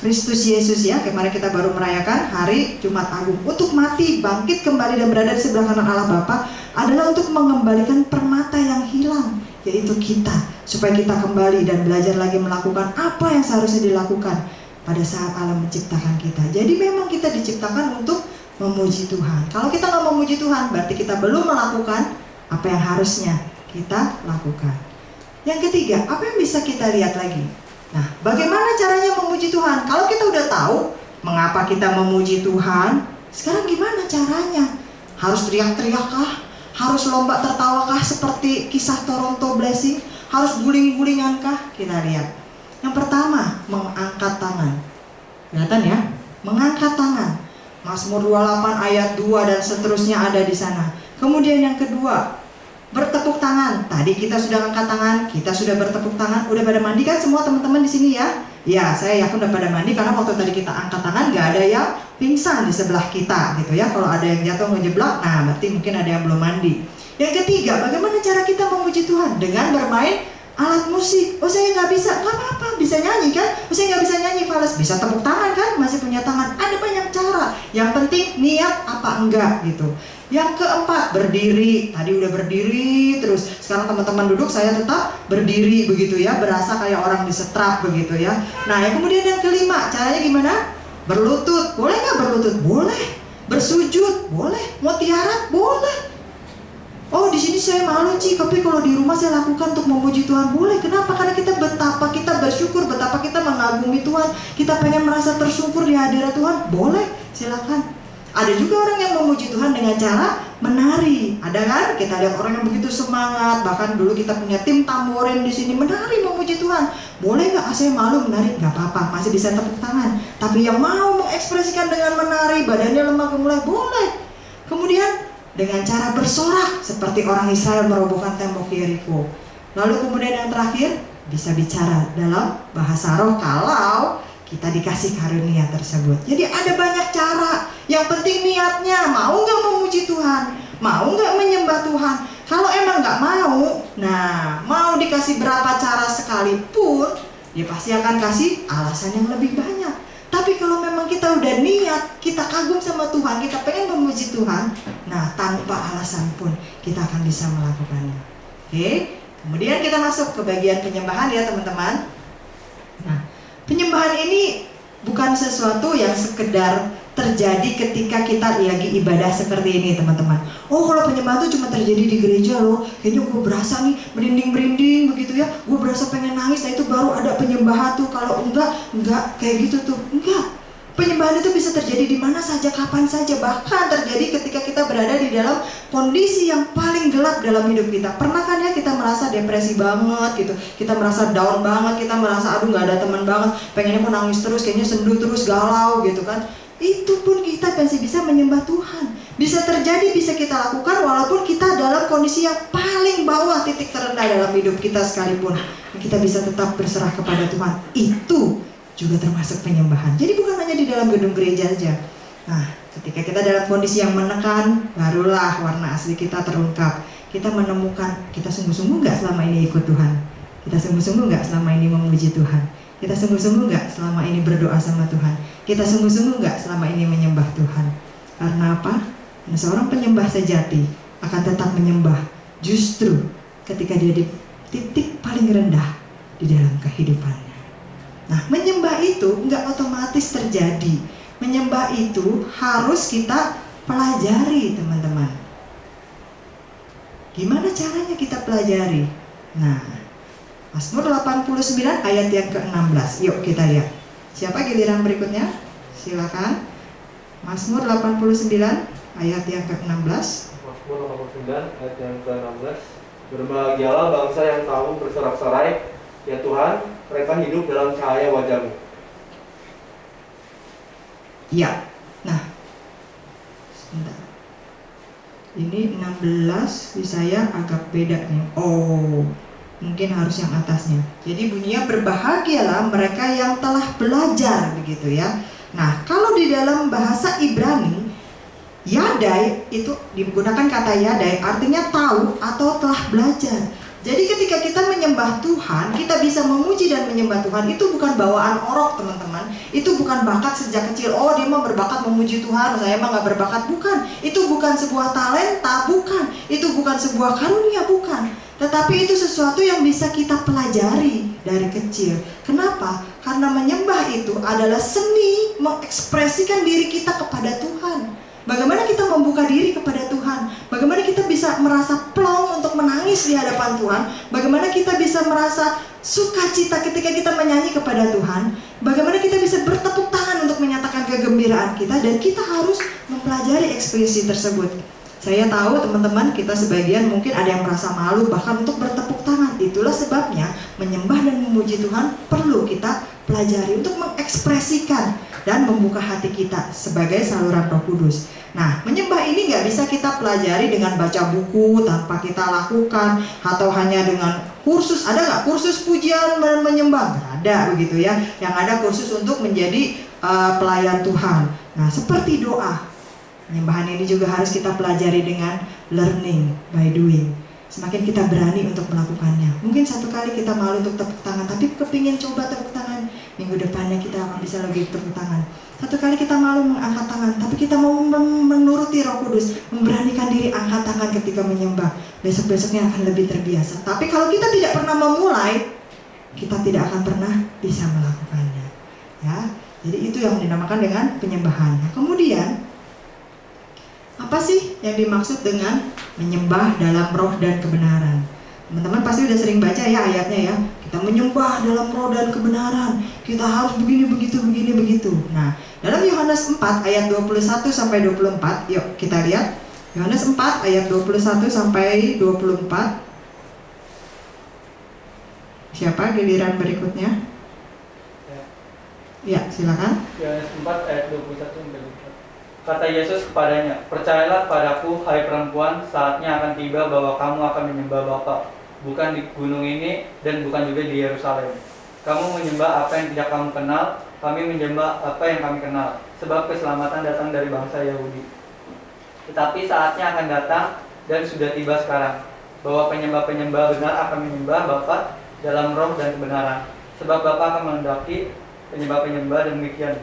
Kristus Yesus ya, kemarin kita baru merayakan hari Jumat Agung, untuk mati, bangkit kembali dan berada di sebelah kanan Allah Bapa, adalah untuk mengembalikan permata yang hilang, yaitu kita, supaya kita kembali dan belajar lagi melakukan apa yang seharusnya dilakukan pada saat Allah menciptakan kita. Jadi memang kita diciptakan untuk memuji Tuhan. Kalau kita nggak memuji Tuhan, berarti kita belum melakukan apa yang harusnya kita lakukan. Yang ketiga, apa yang bisa kita lihat lagi? Nah, bagaimana caranya memuji Tuhan? Kalau kita udah tahu mengapa kita memuji Tuhan, sekarang gimana caranya? Harus teriak-teriak kah? Harus lomba tertawakah seperti kisah Toronto Blessing? Harus guling-gulingan kah? Kita lihat. Yang pertama, mengangkat tangan. Kelihatan ya? Mengangkat tangan. Mazmur 28 ayat 2 dan seterusnya ada di sana. Kemudian yang kedua, bertepuk tangan. Tadi kita sudah angkat tangan, kita sudah bertepuk tangan. Udah pada mandi kan semua teman-teman di sini ya? Ya, saya yakin udah pada mandi karena waktu tadi kita angkat tangan gak ada yang pingsan di sebelah kita gitu ya. Kalau ada yang jatuh ngejeblak, nah berarti mungkin ada yang belum mandi. Yang ketiga, bagaimana cara kita memuji Tuhan? Dengan bermain alat musik. Oh, saya nggak bisa, nggak apa-apa, bisa nyanyi kan? Oh, saya nggak bisa nyanyi, Fales, bisa tepuk tangan kan? Masih punya tangan. Ada banyak cara. Yang penting niat apa enggak gitu. Yang keempat, berdiri. Tadi udah berdiri terus. Sekarang teman-teman duduk, saya tetap berdiri begitu ya. Berasa kayak orang disetrap begitu ya. Nah, yang kemudian yang kelima, caranya gimana? Berlutut. Boleh nggak berlutut? Boleh. Bersujud? Boleh. Mau tiarap? Boleh. Oh, di sini saya malu Ci, tapi kalau di rumah saya lakukan untuk memuji Tuhan. Boleh. Kenapa? Karena kita betapa kita bersyukur, betapa kita mengagumi Tuhan. Kita pengen merasa tersungkur di hadirat Tuhan. Boleh, silakan. Ada juga orang yang memuji Tuhan dengan cara menari. Ada kan? Kita lihat orang yang begitu semangat. Bahkan dulu kita punya tim tamborin di sini menari memuji Tuhan. Boleh nggak? Saya malu menari, nggak apa-apa, masih bisa tepuk tangan. Tapi yang mau mengekspresikan dengan menari, badannya lemah gemulai, boleh. Kemudian dengan cara bersorak seperti orang Israel merobohkan tembok Yeriko. Lalu kemudian yang terakhir, bisa bicara dalam bahasa roh kalau kita dikasih karunia tersebut. Jadi ada banyak cara. Yang penting niatnya, mau nggak memuji Tuhan, mau nggak menyembah Tuhan. Kalau emang nggak mau, nah mau dikasih berapa cara sekalipun, dia pasti akan kasih alasan yang lebih banyak. Tapi kalau memang kita udah niat, kita kagum sama Tuhan, kita pengen memuji Tuhan, nah tanpa alasan pun kita akan bisa melakukannya. Oke, kemudian kita masuk ke bagian penyembahan ya teman-teman. Nah, penyembahan ini bukan sesuatu yang sekedar terjadi ketika kita lagi ibadah seperti ini teman-teman. Oh, kalau penyembahan itu cuma terjadi di gereja loh. Kayaknya gue berasa nih merinding-merinding begitu ya. Gue berasa pengen nangis, nah itu baru ada penyembahan tuh. Kalau enggak kayak gitu tuh. Enggak. Penyembahan itu bisa terjadi di mana saja, kapan saja. Bahkan terjadi ketika kita berada di dalam kondisi yang paling gelap dalam hidup kita. Pernah kan ya kita merasa depresi banget gitu. Kita merasa down banget, kita merasa aduh gak ada teman banget. Pengennya mau nangis terus, kayaknya sendu terus, galau gitu kan. Itu pun kita masih bisa menyembah Tuhan. Bisa terjadi, bisa kita lakukan walaupun kita dalam kondisi yang paling bawah, titik terendah dalam hidup kita sekalipun. Kita bisa tetap berserah kepada Tuhan. Itu juga termasuk penyembahan. Jadi bukan hanya di dalam gedung gereja aja. Nah, ketika kita dalam kondisi yang menekan, barulah warna asli kita terungkap. Kita menemukan, kita sungguh-sungguh gak selama ini ikut Tuhan. Kita sungguh-sungguh gak selama ini memuji Tuhan. Kita sungguh-sungguh gak selama ini berdoa sama Tuhan. Kita sungguh-sungguh gak selama ini menyembah Tuhan. Karena apa? Karena seorang penyembah sejati akan tetap menyembah justru ketika dia di titik paling rendah di dalam kehidupannya. Nah, menyembah itu nggak otomatis terjadi. Menyembah itu harus kita pelajari, teman-teman. Gimana caranya kita pelajari? Nah, Mazmur 89 ayat yang ke-16. Yuk kita lihat. Siapa giliran berikutnya? Silakan. Mazmur 89 ayat yang ke-16. Mazmur 89 ayat yang ke-16. Berbahagialah bangsa yang tahu bersorak-sorai, ya Tuhan, mereka hidup dalam cahaya wajah-Mu. Ya, nah, sebentar. Ini 16 di saya agak beda nih. Oh, mungkin harus yang atasnya. Jadi bunyinya berbahagialah mereka yang telah belajar, begitu ya. Nah, kalau di dalam bahasa Ibrani, yadai itu digunakan kata yadai, artinya tahu atau telah belajar. Jadi ketika kita menyembah Tuhan, kita bisa memuji dan menyembah Tuhan. Itu bukan bawaan orok, teman-teman. Itu bukan bakat sejak kecil. Oh, dia mah berbakat memuji Tuhan, saya mah gak berbakat. Bukan. Itu bukan sebuah talenta, bukan. Itu bukan sebuah karunia, bukan. Tetapi itu sesuatu yang bisa kita pelajari dari kecil. Kenapa? Karena menyembah itu adalah seni mengekspresikan diri kita kepada Tuhan. Bagaimana kita membuka diri kepada Tuhan? Bagaimana kita bisa merasa plong untuk menangis di hadapan Tuhan? Bagaimana kita bisa merasa sukacita ketika kita menyanyi kepada Tuhan? Bagaimana kita bisa bertepuk tangan untuk menyatakan kegembiraan kita? Dan kita harus mempelajari ekspresi tersebut. Saya tahu teman-teman kita sebagian mungkin ada yang merasa malu bahkan untuk bertepuk tangan. Itulah sebabnya menyembah dan memuji Tuhan perlu kita pelajari untuk mengekspresikan dan membuka hati kita sebagai saluran Roh Kudus. Nah, menyembah ini nggak bisa kita pelajari dengan baca buku tanpa kita lakukan, atau hanya dengan kursus. Ada nggak kursus pujian dan menyembah? Nggak ada, begitu ya. Yang ada kursus untuk menjadi pelayan Tuhan. Nah, seperti doa, penyembahan ini juga harus kita pelajari dengan learning by doing. Semakin kita berani untuk melakukannya. Mungkin satu kali kita malu untuk tepuk tangan, tapi kepingin coba tepuk tangan. Minggu depannya kita akan bisa lagi tepuk tangan. Satu kali kita malu mengangkat tangan, tapi kita mau menuruti Roh Kudus, memberanikan diri angkat tangan ketika menyembah. Besok-besoknya akan lebih terbiasa. Tapi kalau kita tidak pernah memulai, kita tidak akan pernah bisa melakukannya. Ya, jadi itu yang dinamakan dengan penyembahan. Kemudian, apa sih yang dimaksud dengan menyembah dalam roh dan kebenaran? Teman-teman pasti udah sering baca ya ayatnya ya. Kita menyembah dalam roh dan kebenaran. Kita harus begini, begitu, begini, begitu. Nah, dalam Yohanes 4 ayat 21 sampai 24, yuk kita lihat. Yohanes 4 ayat 21 sampai 24. Siapa giliran berikutnya? Ya, silakan. Yohanes 4 ayat 21 sampai 24. Kata Yesus kepadanya, percayalah padaku, hai perempuan, saatnya akan tiba bahwa kamu akan menyembah Bapa, bukan di gunung ini dan bukan juga di Yerusalem. Kamu menyembah apa yang tidak kamu kenal, kami menyembah apa yang kami kenal, sebab keselamatan datang dari bangsa Yahudi. Tetapi saatnya akan datang dan sudah tiba sekarang, bahwa penyembah-penyembah benar akan menyembah Bapa dalam roh dan kebenaran, sebab Bapa akan menghendaki penyembah-penyembah demikian.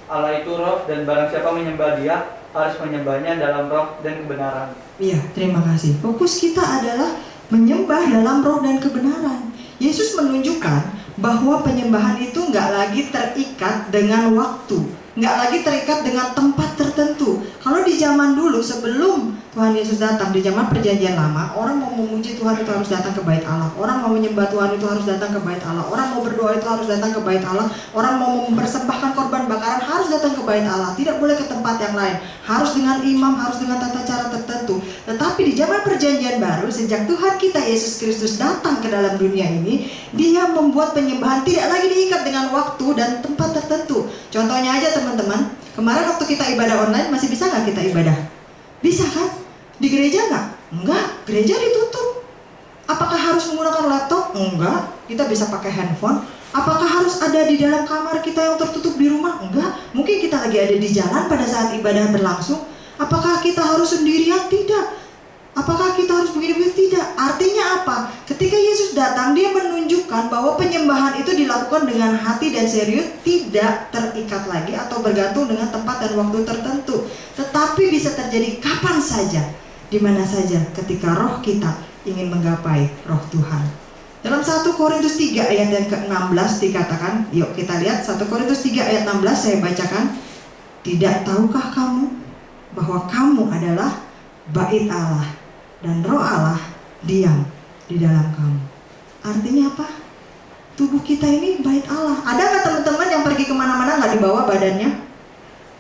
Allah itu roh, dan barang siapa menyembah Dia harus menyembahnya dalam roh dan kebenaran. Iya, terima kasih. Fokus kita adalah menyembah dalam roh dan kebenaran. Yesus menunjukkan bahwa penyembahan itu nggak lagi terikat dengan waktu, nggak lagi terikat dengan tempat tertentu. Kalau di zaman dulu sebelum Tuhan Yesus datang, di zaman perjanjian lama, orang mau memuji Tuhan itu harus datang ke bait Allah. Orang mau menyembah Tuhan itu harus datang ke bait Allah. Orang mau berdoa itu harus datang ke bait Allah. Orang mau mempersembahkan korban bakaran harus datang ke bait Allah. Tidak boleh ke tempat yang lain. Harus dengan imam, harus dengan tata cara tertentu. Tetapi di zaman perjanjian baru, sejak Tuhan kita Yesus Kristus datang ke dalam dunia ini, Dia membuat penyembahan tidak lagi diikat dengan waktu dan tempat tertentu. Contohnya aja teman-teman, kemarin waktu kita ibadah online, masih bisa nggak kita ibadah? Bisa kan? Di gereja nggak? Enggak, gereja ditutup. Apakah harus menggunakan laptop? Enggak, kita bisa pakai handphone. Apakah harus ada di dalam kamar kita yang tertutup di rumah? Enggak, mungkin kita lagi ada di jalan pada saat ibadah berlangsung. Apakah kita harus sendirian? Tidak. Apakah kita harus begini-begini? Tidak. Artinya apa? Ketika Yesus datang, Dia menunjukkan bahwa penyembahan itu dilakukan dengan hati dan serius, tidak terikat lagi atau bergantung dengan tempat dan waktu tertentu. Tetapi bisa terjadi kapan saja, di mana saja ketika roh kita ingin menggapai roh Tuhan. Dalam 1 Korintus 3 ayat yang ke-16 dikatakan, yuk kita lihat 1 Korintus 3 ayat 16 saya bacakan. Tidak tahukah kamu bahwa kamu adalah bait Allah dan roh Allah diam di dalam kamu? Artinya apa? Tubuh kita ini bait Allah. Ada nggak teman-teman yang pergi kemana-mana nggak dibawa badannya?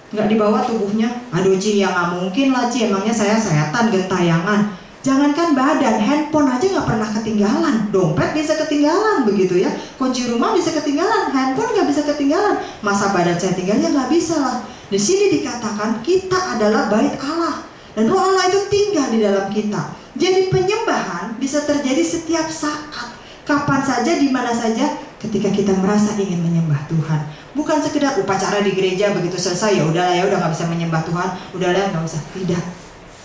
nggak dibawa tubuhnya. Aduh Ci, ya nggak mungkin lah Ci, emangnya saya setan gentayangan. Jangankan badan, handphone aja nggak pernah ketinggalan. Dompet bisa ketinggalan begitu ya, kunci rumah bisa ketinggalan, handphone nggak bisa ketinggalan. Masa badan saya tinggalnya? Nggak bisa lah. Di sini dikatakan kita adalah bait Allah dan Roh Allah itu tinggal di dalam kita. Jadi penyembahan bisa terjadi setiap saat, kapan saja, di mana saja, ketika kita merasa ingin menyembah Tuhan. Bukan sekedar upacara di gereja begitu selesai ya udahlah, ya udah nggak bisa menyembah Tuhan, udahlah nggak usah. Tidak,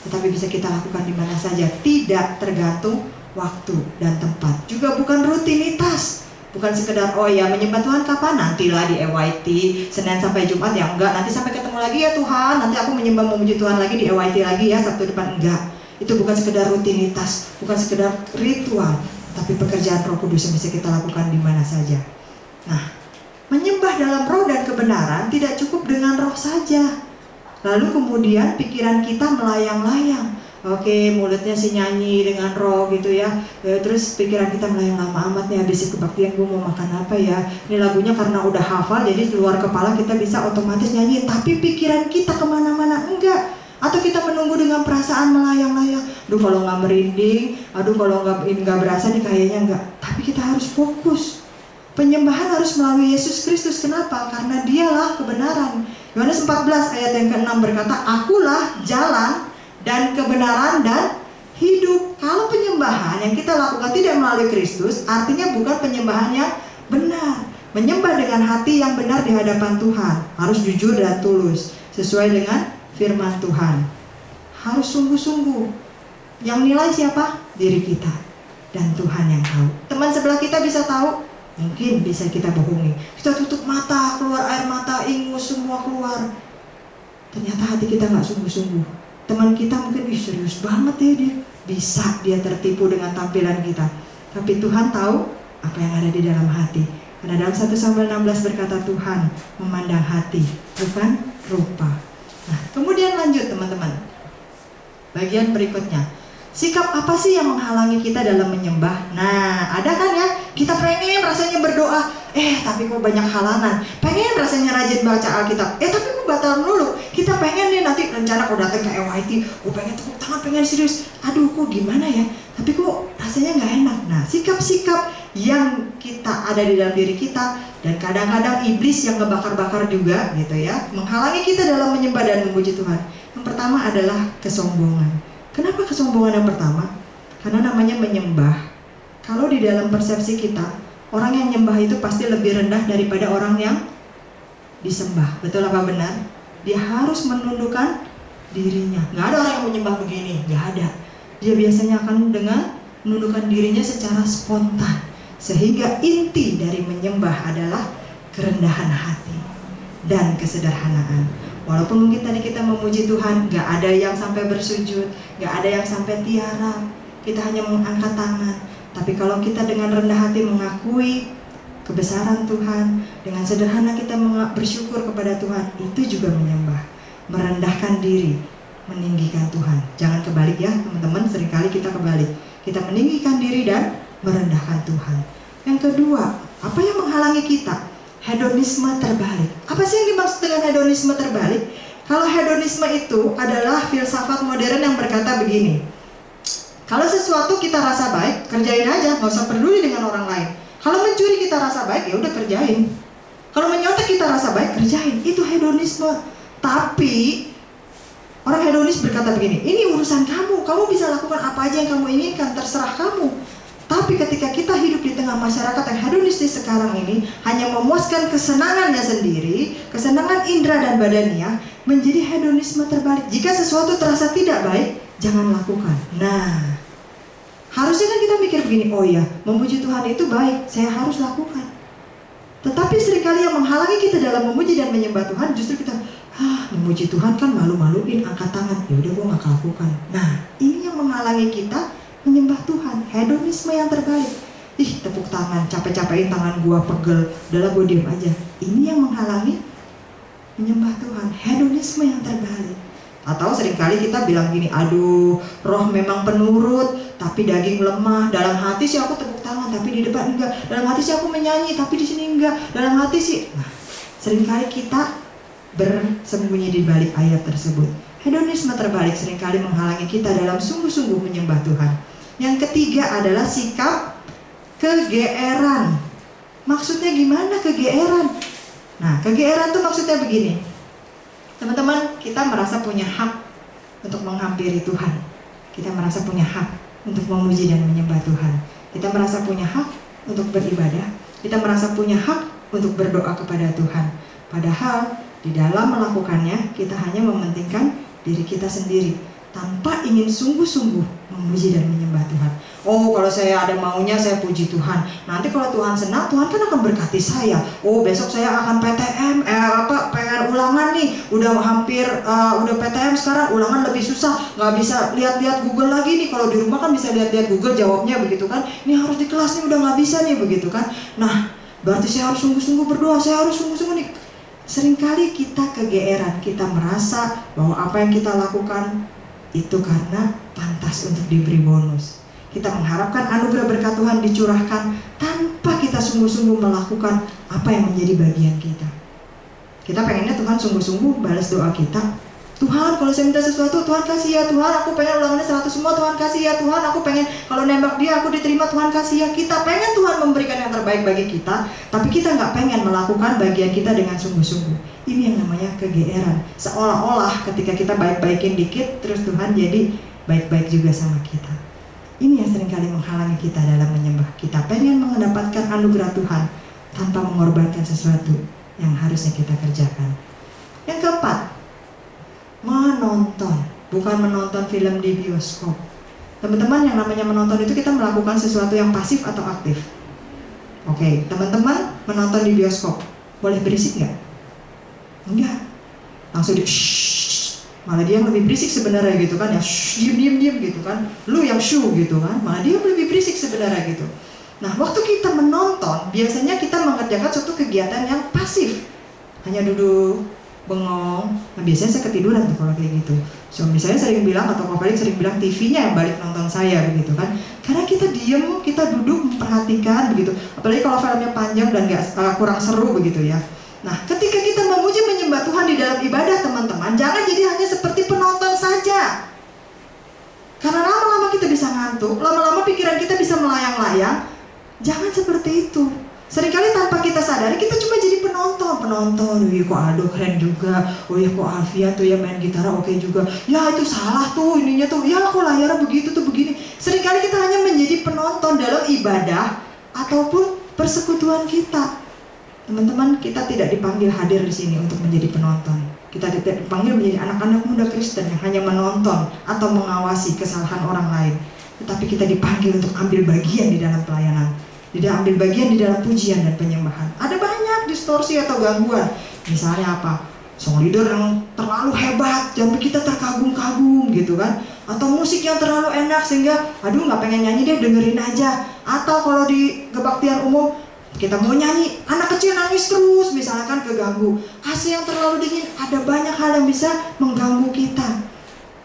tetapi bisa kita lakukan di mana saja, tidak tergantung waktu dan tempat. Juga bukan rutinitas, bukan sekedar oh ya menyembah Tuhan kapan, nantilah di EYT Senin sampai Jumat, ya enggak, nanti sampai ketemu lagi ya Tuhan, nanti aku menyembah memuji Tuhan lagi di EYT lagi ya Sabtu depan. Enggak, itu bukan sekedar rutinitas, bukan sekedar ritual, tapi pekerjaan Roh Kudus yang bisa kita lakukan di mana saja. Nah, menyembah dalam roh dan kebenaran tidak cukup dengan roh saja. Lalu kemudian pikiran kita melayang-layang. Oke, mulutnya sih nyanyi dengan roh gitu ya. Terus pikiran kita melayang, lama amat nih habis kebaktian gue mau makan apa ya. Ini lagunya karena udah hafal jadi luar kepala kita bisa otomatis nyanyi. Tapi pikiran kita kemana-mana enggak. Atau kita menunggu dengan perasaan melayang-layang. Aduh kalau nggak merinding, aduh kalau nggak berasa nih kayaknya enggak. Tapi kita harus fokus. Penyembahan harus melalui Yesus Kristus. Kenapa? Karena dialah kebenaran. Yohanes 14 ayat yang ke-6 berkata, akulah jalan dan kebenaran dan hidup. Kalau penyembahan yang kita lakukan tidak melalui Kristus, artinya bukan penyembahan yang benar. Menyembah dengan hati yang benar di hadapan Tuhan, harus jujur dan tulus, sesuai dengan firman Tuhan. Harus sungguh-sungguh. Yang nilai siapa? Diri kita dan Tuhan yang tahu. Teman sebelah kita bisa tahu, mungkin bisa kita bohongi. Kita tutup mata, keluar air mata, ingus semua keluar. Ternyata hati kita nggak sungguh-sungguh. Teman kita mungkin serius banget ya dia, bisa dia tertipu dengan tampilan kita. Tapi Tuhan tahu apa yang ada di dalam hati. Karena dalam 1 Samuel 16 berkata Tuhan memandang hati, bukan rupa. Nah, kemudian lanjut teman-teman. Bagian berikutnya, sikap apa sih yang menghalangi kita dalam menyembah? Nah, ada kan ya, kita pengen rasanya berdoa, tapi kok banyak halangan. Pengen rasanya rajin baca Alkitab, tapi kok batal melulu. Kita pengen nih nanti rencana kok datang ke EYT, gue pengen tepuk tangan, pengen serius. Aduh kok gimana ya, tapi kok rasanya gak enak. Nah, sikap-sikap yang kita ada di dalam diri kita, dan kadang-kadang iblis yang ngebakar-bakar juga gitu ya, menghalangi kita dalam menyembah dan memuji Tuhan. Yang pertama adalah kesombongan. Kenapa kesombongan yang pertama? Karena namanya menyembah. Kalau di dalam persepsi kita, orang yang nyembah itu pasti lebih rendah daripada orang yang disembah. Betul apa benar? Dia harus menundukkan dirinya. Gak ada orang yang menyembah begini, gak ada. Dia biasanya akan dengan menundukkan dirinya secara spontan. Sehingga inti dari menyembah adalah kerendahan hati dan kesederhanaan. Walaupun mungkin tadi kita memuji Tuhan, gak ada yang sampai bersujud, gak ada yang sampai tiarap, kita hanya mengangkat tangan. Tapi kalau kita dengan rendah hati mengakui kebesaran Tuhan, dengan sederhana kita bersyukur kepada Tuhan, itu juga menyembah. Merendahkan diri, meninggikan Tuhan. Jangan kebalik ya teman-teman, seringkali kita kebalik. Kita meninggikan diri dan merendahkan Tuhan. Yang kedua, apa yang menghalangi kita? Hedonisme terbalik. Apa sih yang dimaksud dengan hedonisme terbalik? Kalau hedonisme itu adalah filsafat modern yang berkata begini, kalau sesuatu kita rasa baik, kerjain aja, nggak usah peduli dengan orang lain. Kalau mencuri kita rasa baik, ya udah kerjain. Kalau menyontek kita rasa baik, kerjain. Itu hedonisme. Tapi orang hedonis berkata begini, ini urusan kamu, kamu bisa lakukan apa aja yang kamu inginkan, terserah kamu. Tapi ketika kita hidup di tengah masyarakat yang hedonistis sekarang ini, hanya memuaskan kesenangannya sendiri, kesenangan indera dan badannya, menjadi hedonisme terbalik. Jika sesuatu terasa tidak baik, jangan lakukan. Nah, harusnya kan kita mikir begini, oh ya, memuji Tuhan itu baik, saya harus lakukan. Tetapi seringkali yang menghalangi kita dalam memuji dan menyembah Tuhan, justru kita, memuji Tuhan kan malu-maluin, angkat tangan, ya udah gue gak lakukan. Nah, ini yang menghalangi kita menyembah Tuhan, hedonisme yang terbalik. Tepuk tangan, capek-capekin tangan gua pegel, udahlah gue diem aja. Ini yang menghalangi menyembah Tuhan, hedonisme yang terbalik. Atau seringkali kita bilang gini, aduh, roh memang penurut, tapi daging lemah. Dalam hati sih aku tepuk tangan, tapi di depan enggak. Dalam hati sih aku menyanyi, tapi di sini enggak. Dalam hati sih, nah, seringkali kita bersembunyi di balik ayat tersebut. Hedonisme terbalik seringkali menghalangi kita dalam sungguh-sungguh menyembah Tuhan. Yang ketiga adalah sikap kegeeran. Maksudnya gimana kegeeran? Nah, kegeeran itu maksudnya begini. Teman-teman, kita merasa punya hak untuk menghampiri Tuhan. Kita merasa punya hak untuk memuji dan menyembah Tuhan. Kita merasa punya hak untuk beribadah. Kita merasa punya hak untuk berdoa kepada Tuhan. Padahal di dalam melakukannya kita hanya mementingkan diri kita sendiri tanpa ingin sungguh-sungguh memuji dan menyembah Tuhan. Oh, kalau saya ada maunya saya puji Tuhan. Nanti kalau Tuhan senang, Tuhan kan akan berkati saya. Oh, besok saya akan PTM, pengen ulangan nih. Udah hampir udah PTM sekarang, ulangan lebih susah. Nggak bisa lihat-lihat Google lagi nih. Kalau di rumah kan bisa lihat-lihat Google jawabnya begitu kan. Ini harus di kelas nih udah nggak bisa nih begitu kan. Nah, berarti saya harus sungguh-sungguh berdoa. Saya harus sungguh-sungguh nih. Seringkali kita kegeeran, kita merasa bahwa apa yang kita lakukan itu karena pantas untuk diberi bonus. Kita mengharapkan anugerah berkat Tuhan dicurahkan tanpa kita sungguh-sungguh melakukan apa yang menjadi bagian kita. Kita pengennya Tuhan sungguh-sungguh balas doa kita. Tuhan, kalau saya minta sesuatu, Tuhan kasih ya Tuhan. Aku pengen ulangannya 100 semua, Tuhan kasih ya Tuhan. Aku pengen kalau nembak dia aku diterima, Tuhan kasih ya. Kita pengen Tuhan memberikan yang terbaik bagi kita, tapi kita nggak pengen melakukan bagian kita dengan sungguh-sungguh. Ini yang namanya kegeeran. Seolah-olah ketika kita baik-baikin dikit, terus Tuhan jadi baik-baik juga sama kita. Ini yang seringkali menghalangi kita dalam menyembah. Kita pengen mendapatkan anugerah Tuhan tanpa mengorbankan sesuatu yang harusnya kita kerjakan. Yang keempat, menonton, bukan menonton film di bioskop. Teman-teman, yang namanya menonton itu kita melakukan sesuatu yang pasif atau aktif. Oke, teman-teman menonton di bioskop, boleh berisik nggak? Enggak, langsung di malah dia yang lebih berisik sebenarnya gitu kan ya, diem gitu kan, lu yang gitu kan, malah dia lebih berisik sebenarnya gitu. Nah, waktu kita menonton, biasanya kita mengerjakan suatu kegiatan yang pasif, hanya duduk bengong. Nah, biasanya saya ketiduran tuh kalau kayak gitu. Suami saya sering bilang atau Pak Falik sering bilang TV-nya yang balik nonton saya begitu kan. Karena kita diem, kita duduk memperhatikan begitu. Apalagi kalau filmnya panjang dan kurang seru begitu ya. Nah, ketika kita memuji menyembah Tuhan di dalam ibadah, teman-teman, jangan jadi hanya seperti penonton saja. Karena lama-lama kita bisa ngantuk, lama-lama pikiran kita bisa melayang-layang. Jangan seperti itu. Seringkali tanpa kita sadari kita cuma jadi penonton. Wih, kok Aldo keren juga. Oh ya, kok Alfian tuh ya main gitar oke juga. Ya itu salah tuh ininya tuh. Ya kok layarnya begitu tuh begini. Seringkali kita hanya menjadi penonton dalam ibadah ataupun persekutuan kita. Teman-teman, kita tidak dipanggil hadir di sini untuk menjadi penonton. Kita tidak dipanggil menjadi anak-anak muda Kristen yang hanya menonton atau mengawasi kesalahan orang lain. Tetapi kita dipanggil untuk ambil bagian di dalam pelayanan. Tidak ambil bagian di dalam pujian dan penyembahan. Ada banyak distorsi atau gangguan. Misalnya apa? Song leader yang terlalu hebat, sampai kita terkagum-kagum gitu kan. Atau musik yang terlalu enak sehingga aduh nggak pengen nyanyi deh, dengerin aja. Atau kalau di kebaktian umum kita mau nyanyi, anak kecil nangis terus misalkan keganggu. AC yang terlalu dingin, ada banyak hal yang bisa mengganggu kita.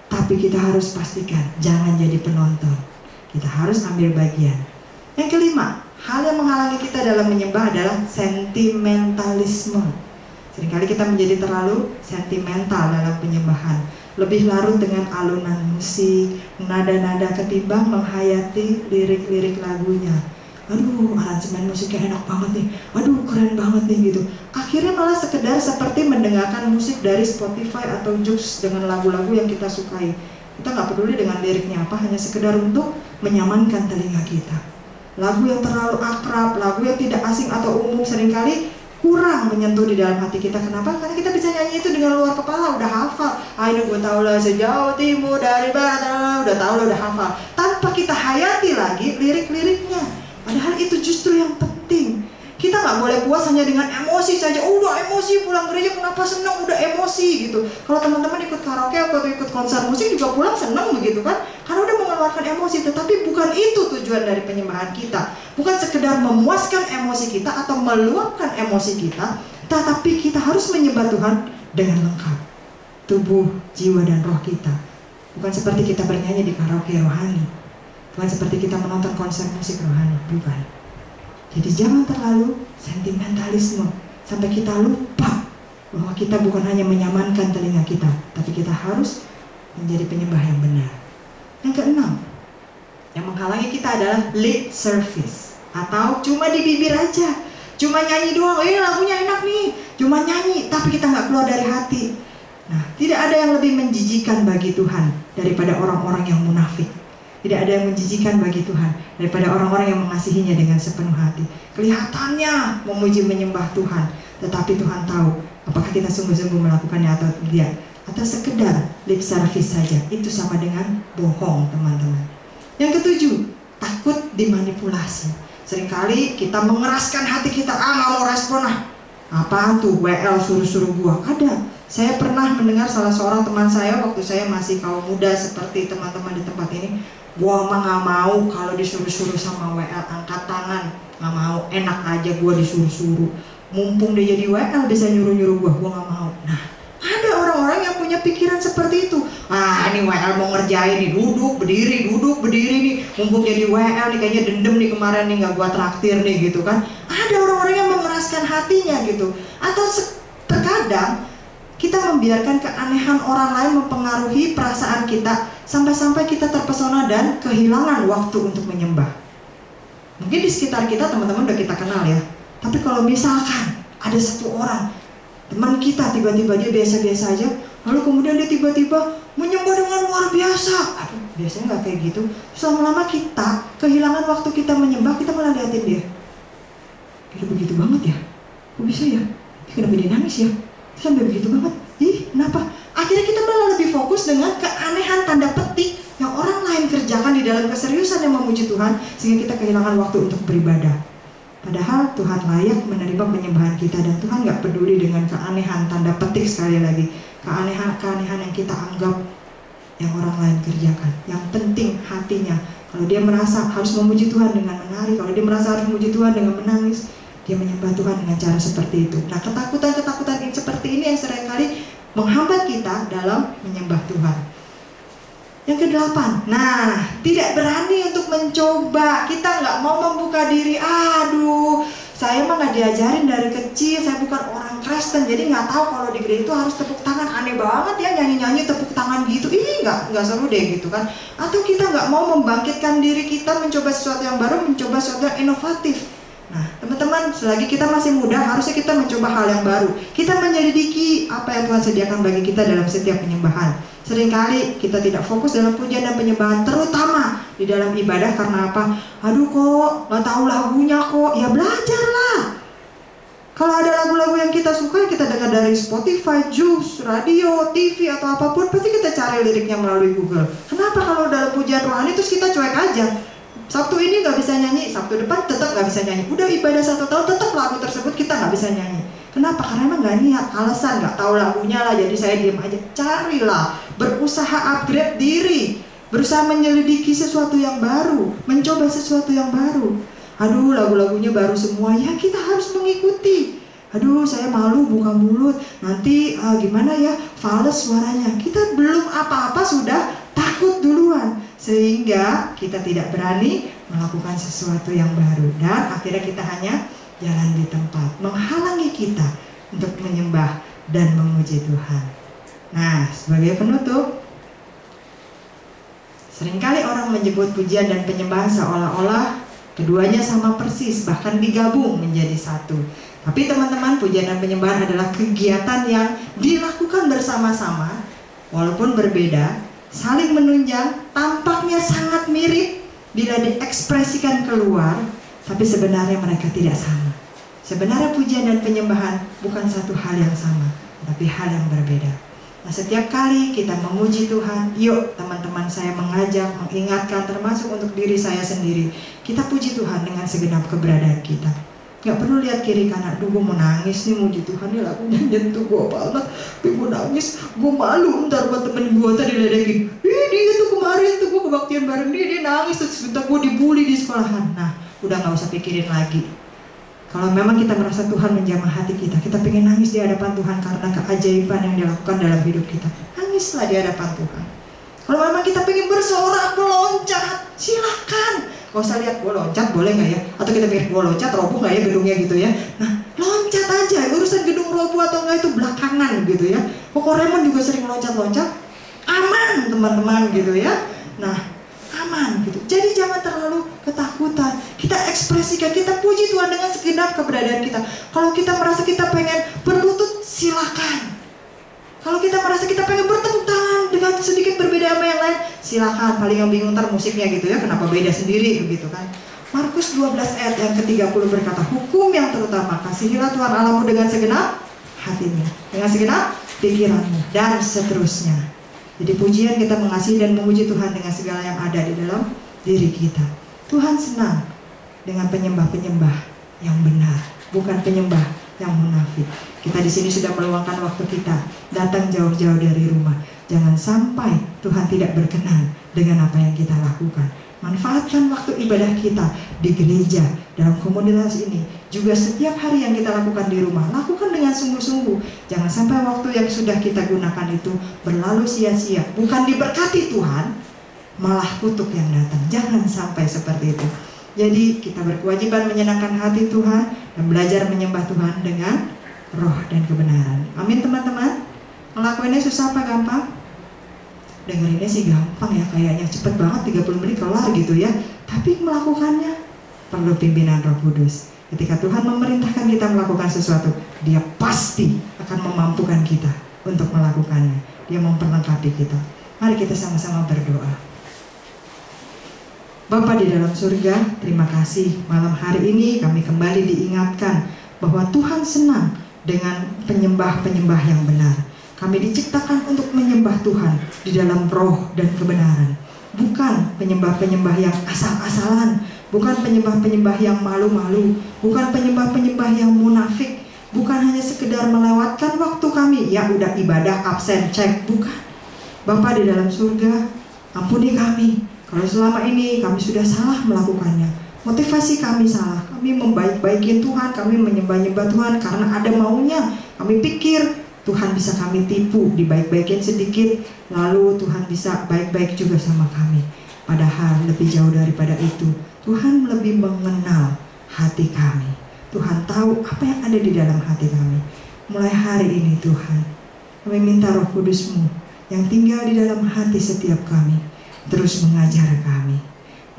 Tapi kita harus pastikan jangan jadi penonton. Kita harus ambil bagian. Yang kelima, hal yang menghalangi kita dalam menyembah adalah sentimentalisme. Seringkali kita menjadi terlalu sentimental dalam penyembahan, lebih larut dengan alunan musik, nada-nada ketimbang menghayati lirik-lirik lagunya. Aduh, aransemen musiknya enak banget nih, aduh keren banget nih gitu. Akhirnya malah sekedar seperti mendengarkan musik dari Spotify atau Joox dengan lagu-lagu yang kita sukai. Kita nggak peduli dengan liriknya apa, hanya sekedar untuk menyamankan telinga kita. Lagu yang terlalu akrab, lagu yang tidak asing atau umum seringkali kurang menyentuh di dalam hati kita. Kenapa? Karena kita bisa nyanyi itu dengan luar kepala, udah hafal. Ini gue tau lah sejauh timur dari barat, udah tau lah, udah hafal. Tanpa kita hayati lagi lirik-liriknya. Padahal itu justru yang penting. Kita nggak boleh puas hanya dengan emosi saja. Oh, udah emosi pulang gereja kenapa seneng, udah emosi gitu. Kalau teman-teman ikut karaoke atau ikut konser musik juga pulang seneng begitu kan? Karena udah mengeluarkan emosi. Tetapi bukan itu tujuan dari penyembahan kita. Bukan sekedar memuaskan emosi kita atau meluapkan emosi kita, tetapi kita harus menyembah Tuhan dengan lengkap, tubuh, jiwa, dan roh kita. Bukan seperti kita bernyanyi di karaoke rohani, bukan seperti kita menonton konser musik rohani, bukan. Jadi jangan terlalu sentimentalisme sampai kita lupa bahwa kita bukan hanya menyamankan telinga kita, tapi kita harus menjadi penyembah yang benar. Yang keenam, yang menghalangi kita adalah lip service, atau cuma di bibir aja, cuma nyanyi doang. Lagunya enak nih, cuma nyanyi, tapi kita nggak keluar dari hati. Nah, tidak ada yang lebih menjijikan bagi Tuhan daripada orang-orang yang munafik. Tidak ada yang menjijikan bagi Tuhan daripada orang-orang yang mengasihinya dengan sepenuh hati. Kelihatannya memuji menyembah Tuhan, tetapi Tuhan tahu apakah kita sungguh-sungguh melakukannya atau tidak, atau sekedar lip service saja. Itu sama dengan bohong, teman-teman. Yang ketujuh, takut dimanipulasi. Seringkali kita mengeraskan hati kita, nggak mau respon apaan tuh WL suruh-suruh gua. Ada. Saya pernah mendengar salah seorang teman saya waktu saya masih kaum muda seperti teman-teman di tempat ini. Gua mah nggak mau kalau disuruh-suruh sama WL, angkat tangan, nggak mau. Enak aja gua disuruh-suruh. Mumpung dia jadi WL bisa nyuruh-nyuruh gua nggak mau. Nah, ada orang-orang yang punya pikiran seperti itu. Ini WL mau ngerjain nih, duduk berdiri nih. Mumpung jadi WL nih, kayaknya dendam nih kemarin nih nggak gua traktir nih gitu kan. Ada orang-orang yang mengeraskan hatinya gitu. Atau terkadang kita membiarkan keanehan orang lain mempengaruhi perasaan kita sampai-sampai kita terpesona dan kehilangan waktu untuk menyembah. Mungkin di sekitar kita teman-teman udah kita kenal ya. Tapi kalau misalkan ada satu orang teman kita tiba-tiba dia biasa-biasa aja, lalu kemudian dia tiba-tiba menyembah dengan luar biasa. Biasanya nggak kayak gitu. Lama-lama kita kehilangan waktu kita menyembah, kita malah liatin dia. Dia begitu banget ya. Kok bisa ya? Kenapa dia nangis ya? Sampai begitu banget. Kenapa? Akhirnya kita malah lebih fokus dengan keanehan tanda petik yang orang lain kerjakan di dalam keseriusan yang memuji Tuhan, sehingga kita kehilangan waktu untuk beribadah. Padahal Tuhan layak menerima penyembahan kita, dan Tuhan gak peduli dengan keanehan tanda petik, sekali lagi keanehan yang kita anggap yang orang lain kerjakan. Yang penting hatinya. Kalau dia merasa harus memuji Tuhan dengan menari, kalau dia merasa harus memuji Tuhan dengan menangis, dia menyembah Tuhan dengan cara seperti itu. Nah, ketakutan-ketakutan seperti ini yang seringkali menghambat kita dalam menyembah Tuhan. Yang kedelapan, tidak berani untuk mencoba. Kita nggak mau membuka diri. Saya mah nggak diajarin dari kecil. Saya bukan orang Kristen, jadi nggak tahu kalau di gereja itu harus tepuk tangan. Aneh banget ya nyanyi-nyanyi tepuk tangan gitu. Nggak seru deh gitu kan. Atau kita nggak mau membangkitkan diri kita, mencoba sesuatu yang baru, mencoba sesuatu yang inovatif. Nah, teman-teman, selagi kita masih muda, harusnya kita mencoba hal yang baru. Kita menyelidiki apa yang Tuhan sediakan bagi kita dalam setiap penyembahan. Seringkali kita tidak fokus dalam pujian dan penyembahan, terutama di dalam ibadah. Karena apa? Kok nggak tahu lagunya kok. Ya belajarlah. Kalau ada lagu-lagu yang kita suka, kita dengar dari Spotify, Joox, radio, TV, atau apapun, pasti kita cari liriknya melalui Google. Kenapa kalau dalam pujian rohani terus kita cuek aja? Sabtu ini nggak bisa nyanyi, Sabtu depan tetap nggak bisa nyanyi. Udah ibadah 1 tahun tetap lagu tersebut kita nggak bisa nyanyi. Kenapa? Karena emang nggak niat, alasan nggak tahu lagunya lah, jadi saya diam aja. Carilah, berusaha upgrade diri, berusaha menyelidiki sesuatu yang baru, mencoba sesuatu yang baru. Lagu-lagunya baru semua, ya kita harus mengikuti. Saya malu buka mulut, nanti gimana ya, fals suaranya. Kita belum apa-apa sudah takut duluan, sehingga kita tidak berani melakukan sesuatu yang baru, dan akhirnya kita hanya jalan di tempat, menghalangi kita untuk menyembah dan memuji Tuhan. Nah, sebagai penutup, seringkali orang menyebut pujian dan penyembahan seolah-olah keduanya sama persis, bahkan digabung menjadi satu. Tapi teman-teman, pujian dan penyembahan adalah kegiatan yang dilakukan bersama-sama, walaupun berbeda, saling menunjang, tampaknya sangat mirip bila diekspresikan keluar, tapi sebenarnya mereka tidak sama. Sebenarnya pujian dan penyembahan bukan satu hal yang sama, tapi hal yang berbeda. Nah, setiap kali kita memuji Tuhan, yuk teman-teman, saya mengajak, mengingatkan, termasuk untuk diri saya sendiri, kita puji Tuhan dengan segenap keberadaan kita. Gak perlu lihat kiri kanan, gue mau nangis nih muji Tuhan, nih lagunya nyentuh gue banget, gue mau nangis, gue malu ntar buat temen gue tadi diledekin. Dia tuh kemarin tuh gue kebaktian bareng dia nangis, terus bentar gue dibully di sekolahan. Nah, udah gak usah pikirin lagi. Kalau memang kita merasa Tuhan menjamah hati kita, kita pengen nangis di hadapan Tuhan karena keajaiban yang dilakukan dalam hidup kita, nangislah di hadapan Tuhan. Kalau memang kita pengen bersorak, meloncat, silakan. Gak usah lihat gue loncat boleh gak ya, atau kita pikir gue loncat roboh gak ya gedungnya gitu ya. Nah, loncat aja, urusan gedung abu-abu atau enggak itu belakangan gitu ya. Pokoknya juga sering loncat-loncat, aman teman-teman gitu ya. Nah, aman gitu. Jadi jangan terlalu ketakutan. Kita ekspresikan, kita puji Tuhan dengan segenap keberadaan kita. Kalau kita merasa kita pengen berlutut, silakan. Kalau kita merasa kita pengen bertepuk tangan dengan sedikit berbeda sama yang lain, silakan. Paling yang bingung ntar musiknya gitu ya, kenapa beda sendiri begitu kan. Markus 12 ayat yang ke-30 berkata, hukum yang terutama, kasihilah Tuhan Allahmu dengan segenap hatimu, dengan segenap pikiranmu, dan seterusnya. Jadi pujian kita mengasihi dan memuji Tuhan dengan segala yang ada di dalam diri kita. Tuhan senang dengan penyembah-penyembah yang benar, bukan penyembah yang munafik. Kita di sini sudah meluangkan waktu kita, datang jauh-jauh dari rumah. Jangan sampai Tuhan tidak berkenan dengan apa yang kita lakukan. Manfaatkan waktu ibadah kita di gereja, dalam komunitas ini. Juga setiap hari yang kita lakukan di rumah, lakukan dengan sungguh-sungguh. Jangan sampai waktu yang sudah kita gunakan itu berlalu sia-sia. Bukan diberkati Tuhan, malah kutuk yang datang. Jangan sampai seperti itu. Jadi kita berkewajiban menyenangkan hati Tuhan dan belajar menyembah Tuhan dengan roh dan kebenaran. Amin teman-teman. Ngelakuinnya susah apa gampang? Dengerinnya sih gampang ya, kayaknya cepet banget 30 menit kelar gitu ya. Tapi melakukannya perlu pimpinan Roh Kudus. Ketika Tuhan memerintahkan kita melakukan sesuatu, Dia pasti akan memampukan kita untuk melakukannya. Dia memperlengkapi kita. Mari kita sama-sama berdoa. Bapa di dalam surga, terima kasih malam hari ini kami kembali diingatkan bahwa Tuhan senang dengan penyembah-penyembah yang benar. Kami diciptakan untuk menyembah Tuhan di dalam roh dan kebenaran. Bukan penyembah-penyembah yang asal-asalan, bukan penyembah-penyembah yang malu-malu, bukan penyembah-penyembah yang munafik, bukan hanya sekedar melewatkan waktu kami, ya udah ibadah absen cek, bukan. Bapa di dalam surga, ampuni kami kalau selama ini kami sudah salah melakukannya. Motivasi kami salah, kami membaik-baikin Tuhan, kami menyembah-nyembah Tuhan karena ada maunya. Kami pikir Tuhan bisa kami tipu, dibaik-baikin sedikit, lalu Tuhan bisa baik-baik juga sama kami. Padahal lebih jauh daripada itu, Tuhan lebih mengenal hati kami. Tuhan tahu apa yang ada di dalam hati kami. Mulai hari ini Tuhan, kami minta Roh Kudus-Mu yang tinggal di dalam hati setiap kami, terus mengajar kami,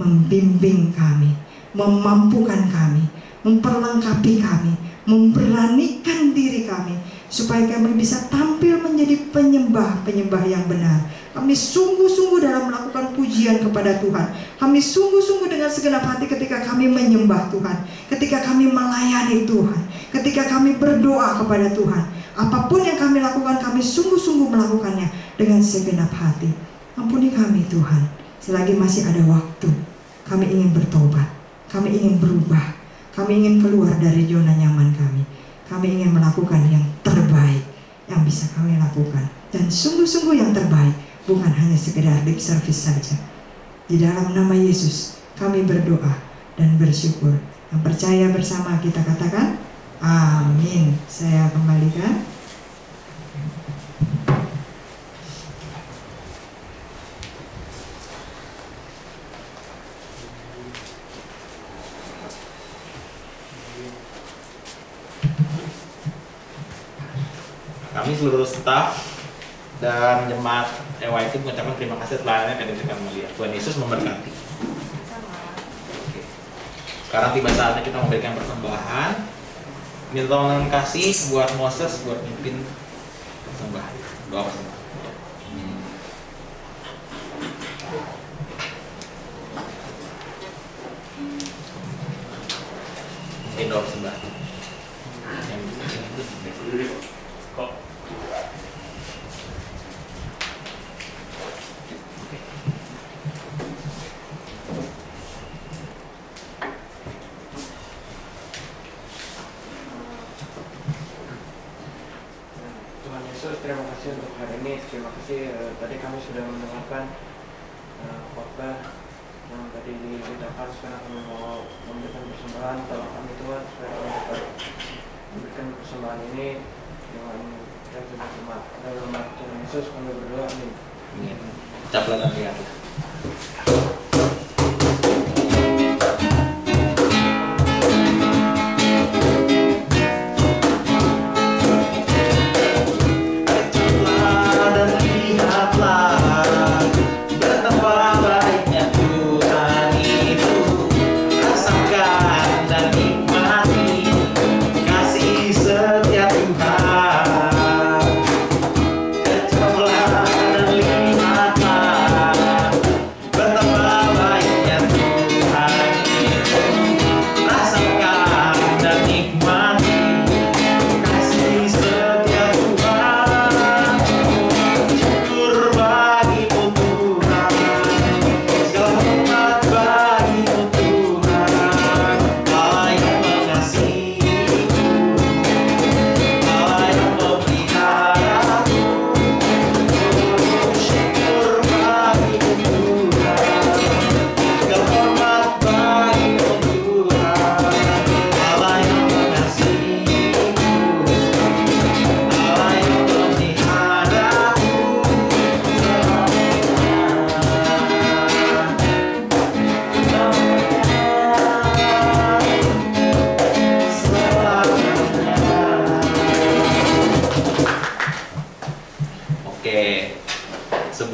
membimbing kami, memampukan kami, memperlengkapi kami, memberanikan diri kami, supaya kami bisa tampil menjadi penyembah-penyembah yang benar. Kami sungguh-sungguh dalam melakukan pujian kepada Tuhan. Kami sungguh-sungguh dengan segenap hati ketika kami menyembah Tuhan, ketika kami melayani Tuhan, ketika kami berdoa kepada Tuhan. Apapun yang kami lakukan, kami sungguh-sungguh melakukannya dengan segenap hati. Ampuni kami Tuhan, selagi masih ada waktu. Kami ingin bertobat, kami ingin berubah, kami ingin keluar dari zona nyaman kami. Kami ingin melakukan yang terbaik yang bisa kami lakukan. Dan sungguh-sungguh yang terbaik, bukan hanya sekedar lip service saja. Di dalam nama Yesus kami berdoa dan bersyukur. Yang percaya bersama kita katakan amin. Saya kembalikan. Kami seluruh staf dan jemaat EYT mengucapkan terima kasih telah hadir dan melihat. Tuhan Yesus memberkati. Oke. Sekarang tiba saatnya kita memberikan persembahan. Minta tolong kasih buat Moses buat mimpin persembahan. Doa persembahan. Mungkin doa persembahan. Kok Tuhan Yesus, terima kasih untuk hari ini. Terima kasih tadi kami sudah mendengarkan khotbah yang tadi diberitakan. Sekarang kami mau memberikan persembahan. Tolong kami Tuhan supaya kami dapat memberikan persembahan ini dengan jemaat. Dalam nama Tuhan Yesus kami berdoa. Amin. Caplah dan lihat.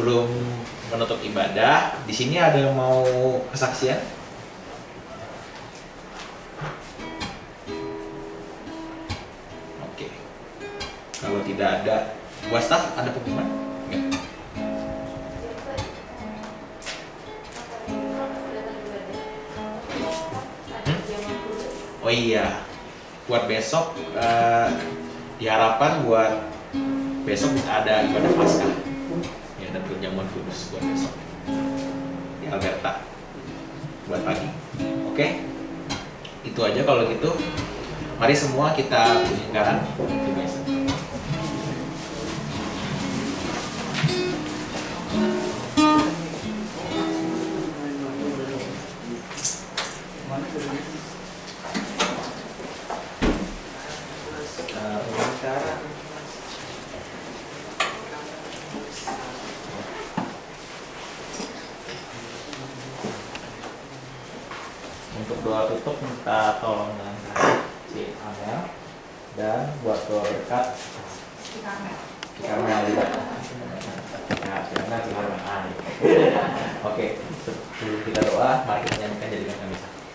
sebelum menutup ibadah, di sini ada yang mau kesaksian? Oke. Kalau tidak ada, buat staff ada pengumuman? Enggak. Oh iya, buat besok diharapkan buat besok bisa ada ibadah Paskah ya, dan perjamuan kudus buat besok di Alberta buat pagi. Oke, itu aja kalau gitu. Mari semua kita puji sekarang. Terima kasih. Untuk doa tutup minta tolong dengan si Amel, dan buat doa berkat si Kamel juga. Ya, karena si Kamel. Oke, sebelum kita doa, mari kita nyanyikan jadikan kami satu.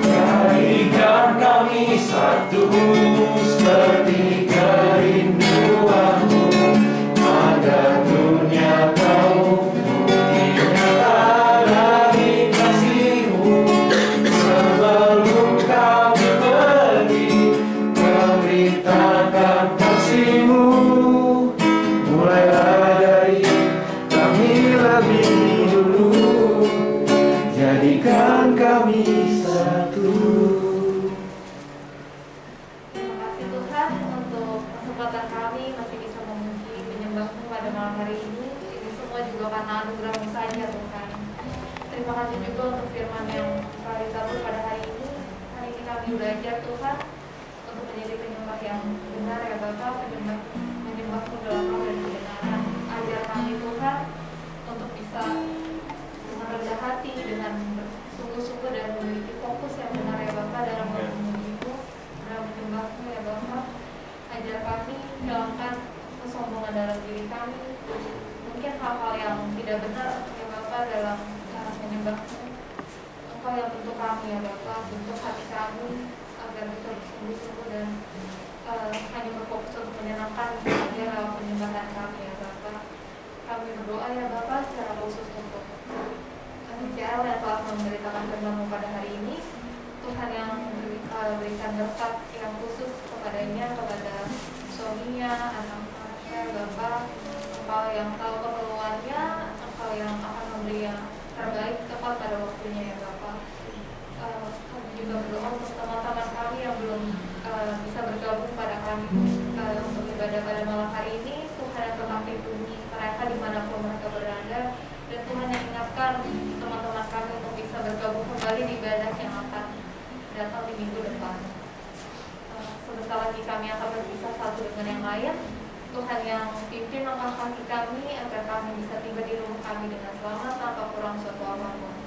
Jadikan kami satu seperti kerinduanmu, agar dunia tahu bukti nyata dari kasih-Mu. Sebelum kami pergi memberitakan kasih-Mu, mulailah dari kami lebih dulu, jadikan kami satu. Terima kasih Tuhan untuk kesempatan kami masih bisa memuji menyembah-Mu pada malam hari ini. Ini semua juga karena anugerah-Mu saja Tuhan. Terima kasih juga untuk firman yang telah ditaruh pada hari ini. Hari ini kami belajar Tuhan untuk menjadi penyembah yang benar ya Bapa, menyembah-Mu dalam roh dan kebenaran. Ajar kami Tuhan untuk bisa dengan rendah hati, dengan sungguh-sungguh dan memiliki fokus yang benar ya Bapa dalam memuji-Mu, dalam menyembah-Mu ya Bapa. Ajar kami hilangkan kesombongan dalam diri kami, mungkin hal-hal yang tidak benar ya Bapa dalam cara menyembah-Mu. Engkau yang bentuk kami ya Bapa, bentuk hati kami agar bisa bersungguh-sungguh dan hanya berfokus untuk menyenangkan Dia lewat penyembahan kami ya Bapa. Kami berdoa ya Bapa secara khusus untuk CL yang telah memberitakan firman-Mu pada hari ini. Tuhan yang berikan berkat yang khusus kepadanya, kepada suaminya, anak-anaknya, Bapa. Engkau yang tahu keperluannya, Engkau yang akan memberi yang terbaik tepat pada waktunya ya Bapa. Kami juga berdoa untuk teman-teman kami yang belum bisa bergabung pada kami untuk ibadah pada malam hari ini. Tuhan yang tetap lindungi mereka dimanapun mereka berada, dan Tuhan yang ingatkan teman-teman kami untuk bisa bergabung kembali di ibadah yang akan datang di minggu depan. Sebentar lagi kami akan berpisah satu dengan yang lain. Tuhan yang pimpin langkah kaki kami agar kami bisa tiba di rumah kami dengan selamat tanpa kurang suatu apapun.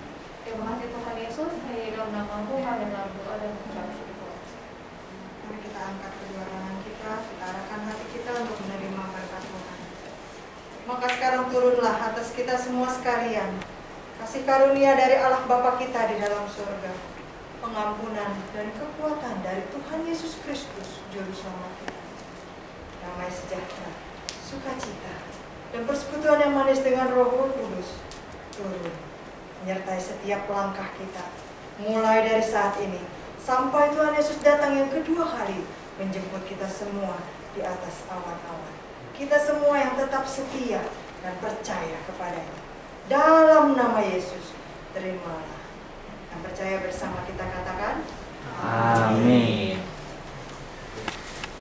Terima kasih Tuhan Yesus. Hanya dalam nama-Mu kami dalam doa dan mengucap syukur. Mari kita angkat kedua tangan kita arahkan hati kita untuk menerima berkat Tuhan. Maka sekarang turunlah atas kita semua sekalian kasih karunia dari Allah Bapa kita di dalam surga, pengampunan dan kekuatan dari Tuhan Yesus Kristus Juru Selamat kita, damai sejahtera, sukacita, dan persekutuan yang manis dengan Roh Kudus turun menyertai setiap langkah kita, mulai dari saat ini sampai Tuhan Yesus datang yang kedua kali menjemput kita semua di atas awan-awan. Kita semua yang tetap setia dan percaya kepadanya. Dalam nama Yesus, terimalah